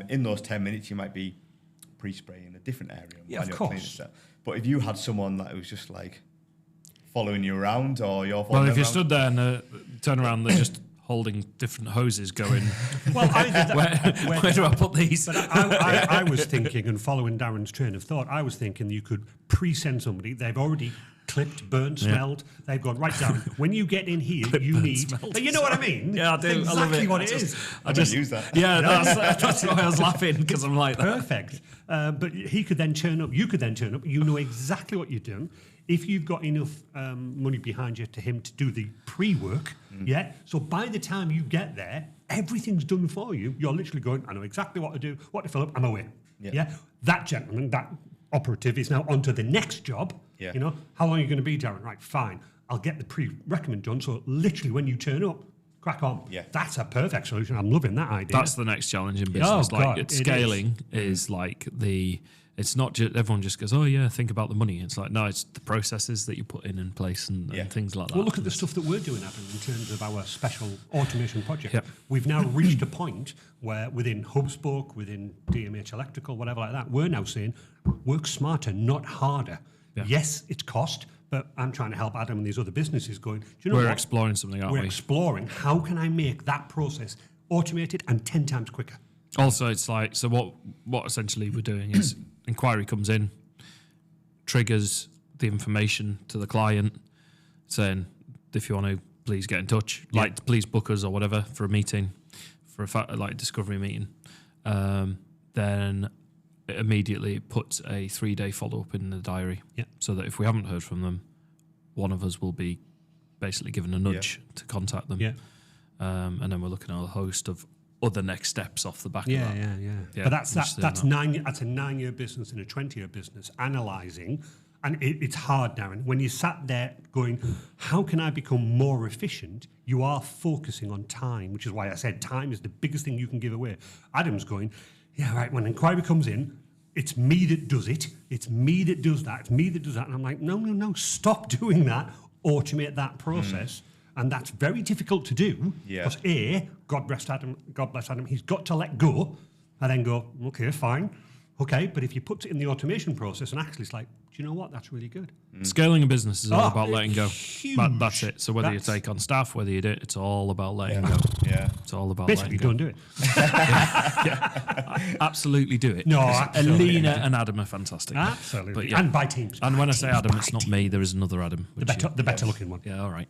Speaker 3: In those 10 minutes, you might be pre-spraying a different area.
Speaker 1: Yeah, of course.
Speaker 3: But if you had someone that was just like following you around, or you're following
Speaker 2: well, if
Speaker 3: them
Speaker 2: you
Speaker 3: around,
Speaker 2: stood there and turn around, they're just holding different hoses going,
Speaker 1: well,
Speaker 2: where do I put these?
Speaker 1: But I was thinking, and following Darren's train of thought, I was thinking you could pre-send somebody, they've already clipped, burnt, smelled, they've gone, right, Darren, when you get in here, you need...
Speaker 2: Smelled.
Speaker 1: You know what I mean?
Speaker 2: Yeah, I do.
Speaker 1: Exactly
Speaker 2: I love it.
Speaker 1: what it is.
Speaker 3: I just use that.
Speaker 2: Yeah, that's why I was laughing, because I'm like that.
Speaker 1: Perfect. But he could then turn up, you could then turn up, you know exactly what you're doing. If you've got enough money behind you to him to do the pre-work, so by the time you get there, everything's done for you. You're literally going, I know exactly what to do, what to fill up, I'm away. That gentleman, that operative is now onto the next job. You know, how long are you going to be, Darren? Right, fine. I'll get the pre-recommend done. So literally when you turn up, crack on. That's a perfect solution. I'm loving that idea.
Speaker 2: That's the next challenge in business. Scaling is like it's not just everyone just goes, oh yeah, think about the money. It's like, no, it's the processes that you put in place and things like that.
Speaker 1: Well, look at the stuff that we're doing, Adam, in terms of our special automation project. We've now reached a point where within Hubspoke, within DMH Electrical, whatever like that, we're now saying work smarter, not harder. Yes, it's cost, but I'm trying to help Adam and these other businesses going, do you know
Speaker 2: We're
Speaker 1: what?
Speaker 2: exploring something, aren't we?
Speaker 1: We're exploring how can I make that process automated and 10 times quicker.
Speaker 2: Also, it's like, so what essentially we're doing is inquiry comes in, triggers the information to the client saying, if you want to, please get in touch. Like, please book us or whatever for a meeting, for a discovery meeting. Then it immediately puts a 3-day follow-up in the diary. So that if we haven't heard from them, one of us will be basically given a nudge to contact them. And then we're looking at a host of other next steps off the back of that. But that's a 9-year business and a 20-year business analysing, and it's hard, Darren. When you sat there going, how can I become more efficient? You are focusing on time, which is why I said time is the biggest thing you can give away. Adam's going, yeah, right, when an inquiry comes in, it's me that does it. It's me that does that. It's me that does that. And I'm like, no, stop doing that. Automate that process. And that's very difficult to do because God bless Adam, he's got to let go and then go, okay, fine. Okay, but if you put it in the automation process and actually it's like, do you know what? That's really good. Scaling a business is all about letting go.
Speaker 1: Huge.
Speaker 2: That's it. So whether you take on staff, whether you do it, it's all about letting go. It's all about
Speaker 1: basically
Speaker 2: letting go.
Speaker 1: Don't do it.
Speaker 2: Absolutely do it.
Speaker 1: No, absolutely.
Speaker 2: Alina and Adam are fantastic.
Speaker 1: Absolutely. But and by teams.
Speaker 2: And when I say Adam, it's not me. There is another Adam.
Speaker 1: The better looking one.
Speaker 2: Yeah, all right.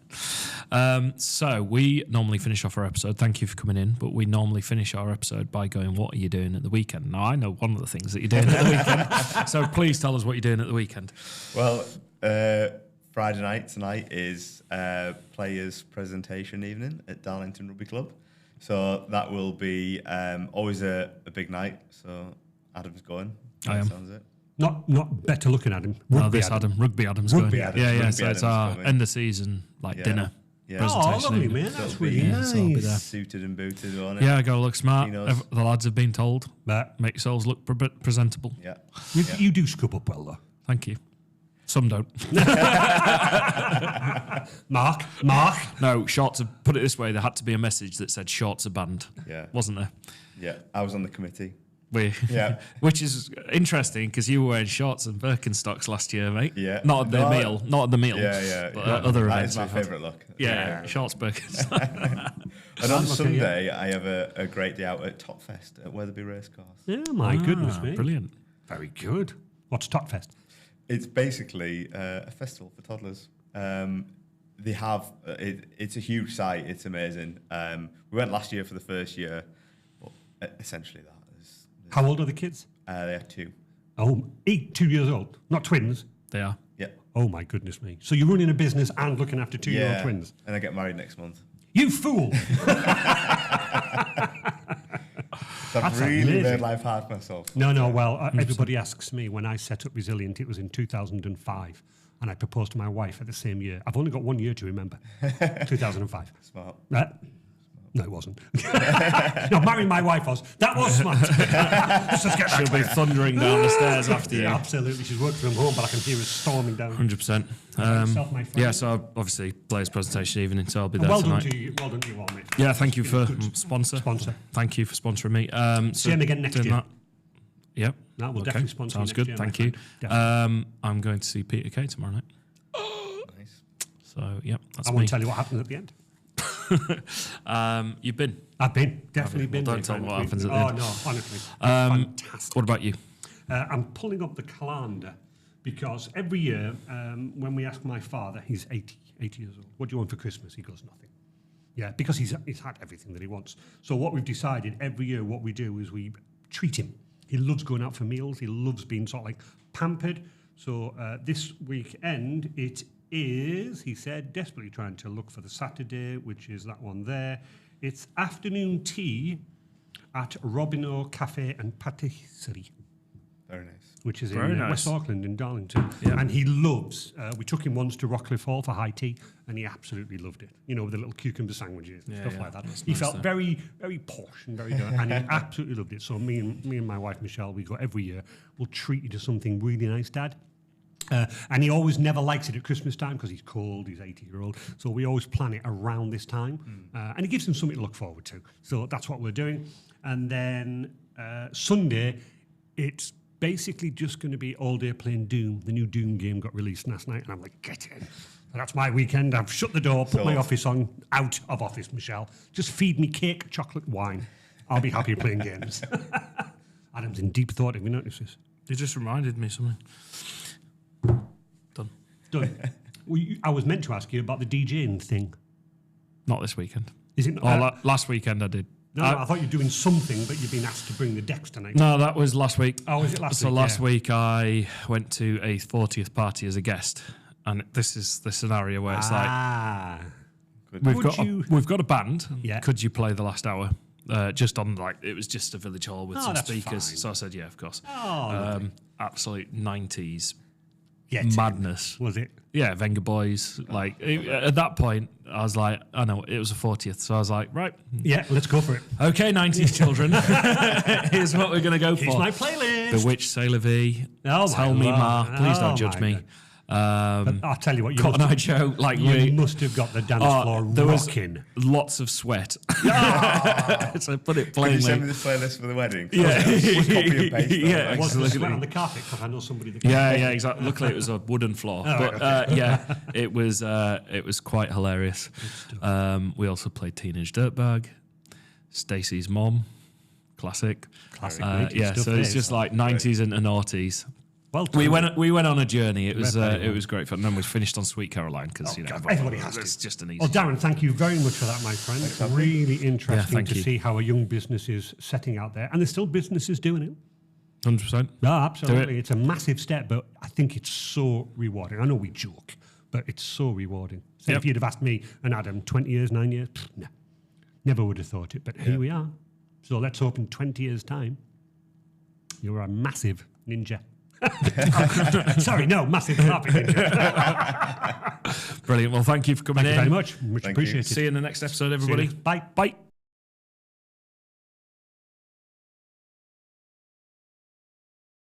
Speaker 2: So we normally finish off our episode. Thank you for coming in. But we normally finish our episode by going, what are you doing at the weekend? Now, I know one of the things that you're doing at the weekend. So please tell us what you're doing at the weekend.
Speaker 3: Well, Friday night tonight is players' presentation evening at Darlington Rugby Club. So that will be always a big night. So Adam's going.
Speaker 2: I am.
Speaker 3: Sounds it.
Speaker 1: Not better looking at him.
Speaker 2: Rugby Adam. Rugby Adam's
Speaker 1: Rugby
Speaker 2: going.
Speaker 1: Adam.
Speaker 2: Yeah.
Speaker 3: Rugby
Speaker 2: So it's
Speaker 3: Adam's
Speaker 2: our
Speaker 3: coming.
Speaker 2: end of season dinner.
Speaker 3: Yeah.
Speaker 1: Oh, lovely, man. That's really nice.
Speaker 2: So I'll be there.
Speaker 3: Suited and booted on it.
Speaker 2: Yeah, I got to look smart.
Speaker 3: Chinos.
Speaker 2: The lads have been told.
Speaker 1: But
Speaker 2: Make yourselves look presentable.
Speaker 3: Yeah.
Speaker 1: you do scrub up well, though.
Speaker 2: Thank you. Some don't.
Speaker 1: Mark.
Speaker 2: No, shorts are, put it this way, there had to be a message that said shorts are banned.
Speaker 3: Yeah.
Speaker 2: Wasn't there?
Speaker 3: Yeah, I was on the committee.
Speaker 2: Yeah. Which is interesting because you were wearing shorts and Birkenstocks last year, mate.
Speaker 3: Yeah.
Speaker 2: Not at the meal.
Speaker 3: Yeah.
Speaker 2: But other
Speaker 3: That
Speaker 2: events.
Speaker 3: is my
Speaker 2: we've had.
Speaker 3: favourite look.
Speaker 2: Yeah, shorts, Birkenstocks.
Speaker 3: And on Sunday, I have a great day out at Topfest at Wetherby Racecourse.
Speaker 1: Yeah, my goodness me.
Speaker 2: Brilliant.
Speaker 1: Very good. What's Topfest?
Speaker 3: It's basically a festival for toddlers. They have it's a huge site. It's amazing. We went last year for the first year, but essentially that is.
Speaker 1: How old are the kids?
Speaker 3: They are 2.
Speaker 1: Oh, 2 years old. Not twins.
Speaker 2: They are.
Speaker 3: Yeah.
Speaker 1: Oh my goodness me. So you're running a business and looking after 2-year-old twins.
Speaker 3: And I get married next month.
Speaker 1: You fool!
Speaker 3: So I've
Speaker 1: That's
Speaker 3: really
Speaker 1: amazing.
Speaker 3: made life hard for myself.
Speaker 1: No. Well, everybody asks me when I set up Resilient. It was in 2005, and I proposed to my wife at the same year. I've only got 1 year to remember. 2005.
Speaker 3: Smart.
Speaker 1: No, it wasn't. No, marrying my wife was. That was smart. Let's just get back
Speaker 2: She'll
Speaker 1: to
Speaker 2: be
Speaker 1: it.
Speaker 2: thundering down the stairs after you.
Speaker 1: Yeah, absolutely. She's working from home, but I can hear her storming down.
Speaker 2: 100%.
Speaker 1: yourself, my friend?
Speaker 2: Yeah, so obviously Blair's presentation evening, so I'll be there
Speaker 1: Well
Speaker 2: tonight.
Speaker 1: done to you. Well done to you all, mate.
Speaker 2: Yeah, thank you for
Speaker 1: Good
Speaker 2: sponsor.
Speaker 1: Thank
Speaker 2: you for sponsoring me.
Speaker 1: See him again next
Speaker 2: doing
Speaker 1: year.
Speaker 2: that. Yep.
Speaker 1: No, we'll definitely sponsor you
Speaker 2: Sounds
Speaker 1: next
Speaker 2: good.
Speaker 1: year,
Speaker 2: Thank
Speaker 1: my
Speaker 2: you.
Speaker 1: friend. Definitely.
Speaker 2: I'm going to see Peter Kay tomorrow night.
Speaker 3: Nice.
Speaker 2: So, yep, that's
Speaker 1: I
Speaker 2: me.
Speaker 1: won't tell you what happens at the end.
Speaker 2: You've been.
Speaker 1: I've been. Definitely been.
Speaker 2: Well, don't
Speaker 1: my
Speaker 2: tell me
Speaker 1: friend.
Speaker 2: what happens at the
Speaker 1: Oh,
Speaker 2: end.
Speaker 1: no, honestly. Fantastic.
Speaker 2: What about you?
Speaker 1: I'm pulling up the calendar because every year when we ask my father, he's 80 years old, what do you want for Christmas? He goes, nothing. Yeah, because he's had everything that he wants. So what we've decided every year, what we do is we treat him. He loves going out for meals. He loves being sort of like pampered. So this weekend, it is, he said, desperately trying to look for the Saturday, which is that one there. It's afternoon tea at Robineau Cafe and Patisserie,
Speaker 3: Very nice.
Speaker 1: which is
Speaker 2: Very
Speaker 1: in
Speaker 2: nice.
Speaker 1: West Auckland in Darlington.
Speaker 2: Yeah.
Speaker 1: And he loves, we took him once to Rockcliffe Hall for high tea, and he absolutely loved it. You know, with the little cucumber sandwiches and
Speaker 2: Yeah,
Speaker 1: stuff
Speaker 2: yeah.
Speaker 1: like that.
Speaker 2: That's
Speaker 1: He
Speaker 2: nice
Speaker 1: felt
Speaker 2: there.
Speaker 1: very, very posh and very good, and he absolutely loved it. So me and my wife, Michelle, we go every year, we'll treat you to something really nice, Dad. And he always never likes it at Christmas time because he's cold, he's 80-year-old. So we always plan it around this time. And it gives him something to look forward to. So that's what we're doing. And then Sunday, it's basically just going to be all day playing Doom. The new Doom game got released last night, and I'm like, get in. So that's my weekend. I've shut the door, put my office on, out of office, Michelle. Just feed me cake, chocolate, wine. I'll be happy playing games. Adam's in deep thought. Have you noticed this?
Speaker 2: You just reminded me of something. Done.
Speaker 1: Done. I was meant to ask you about the DJing thing.
Speaker 2: Not this weekend.
Speaker 1: Is it?
Speaker 2: Last weekend I did.
Speaker 1: No, I thought you were doing something, but you've been asked to bring the decks tonight.
Speaker 2: No, that was last week.
Speaker 1: Oh, was it last
Speaker 2: So
Speaker 1: week?
Speaker 2: last
Speaker 1: Yeah.
Speaker 2: week I went to a 40th party as a guest, and this is the scenario where it's like we've got a band.
Speaker 1: Yeah.
Speaker 2: Could you play the last hour? Just on it was just a village hall with some
Speaker 1: that's
Speaker 2: speakers.
Speaker 1: fine.
Speaker 2: So I said, yeah, of course.
Speaker 1: Oh,
Speaker 2: Absolute 90s
Speaker 1: Yet.
Speaker 2: madness.
Speaker 1: Was it?
Speaker 2: Yeah, Venga Boys. At that point, I was like, I know it was a 40th, so I was like, right,
Speaker 1: Yeah, let's go for it.
Speaker 2: okay, 90s children. Here's what we're gonna go
Speaker 1: Here's
Speaker 2: for.
Speaker 1: my playlist.
Speaker 2: The Witch, Sailor V.
Speaker 1: Oh,
Speaker 2: Tell
Speaker 1: my
Speaker 2: me,
Speaker 1: Lord.
Speaker 2: Ma. Please
Speaker 1: Oh,
Speaker 2: don't judge
Speaker 1: my
Speaker 2: me.
Speaker 1: God. I'll tell you what, you
Speaker 2: Cotton Eye
Speaker 1: must,
Speaker 2: Joe.
Speaker 1: you must have got the dance floor
Speaker 2: there was
Speaker 1: rocking.
Speaker 2: lots of sweat. So put it
Speaker 3: Can you send
Speaker 2: plainly.
Speaker 3: me this playlist for the wedding?
Speaker 2: Yeah.
Speaker 3: Just copy and paste that.
Speaker 2: Yeah,
Speaker 3: Like,
Speaker 1: Was there
Speaker 2: absolutely.
Speaker 1: sweat on the carpet? Because I know somebody that
Speaker 2: Yeah, exactly. Luckily, it was a wooden floor, but yeah, it was quite hilarious. We also played Teenage Dirtbag, Stacey's Mom, classic.
Speaker 1: Classic
Speaker 2: Yeah,
Speaker 1: stuff
Speaker 2: so it's
Speaker 1: there.
Speaker 2: just like 90s and noughties.
Speaker 1: Well,
Speaker 2: We went on a journey. It was
Speaker 1: very well.
Speaker 2: great fun. And then we finished on Sweet Caroline because
Speaker 1: God, everybody has
Speaker 2: it's
Speaker 1: to.
Speaker 2: just an easy.
Speaker 1: Well, Darren, thank you very much for that, my friend. It's really interesting
Speaker 2: thank
Speaker 1: to
Speaker 2: you.
Speaker 1: see how a young business is setting out there. And there's still businesses doing it.
Speaker 2: 100%.
Speaker 1: No, absolutely.
Speaker 2: Do it.
Speaker 1: It's a massive step, but I think it's so rewarding. I know we joke, but it's so rewarding. So
Speaker 2: Yep.
Speaker 1: if you'd have asked me and Adam 20 years, 9 years, no, never would have thought it. But here we are. So let's hope in 20 years' time, you're a massive ninja. Sorry, no, massive carpet ninja.
Speaker 2: Brilliant. Well, thank you for coming
Speaker 1: Thank you
Speaker 2: in.
Speaker 1: very much. Much
Speaker 3: Thank you.
Speaker 1: appreciated.
Speaker 2: See you in the next episode, everybody.
Speaker 1: Bye.
Speaker 2: Bye.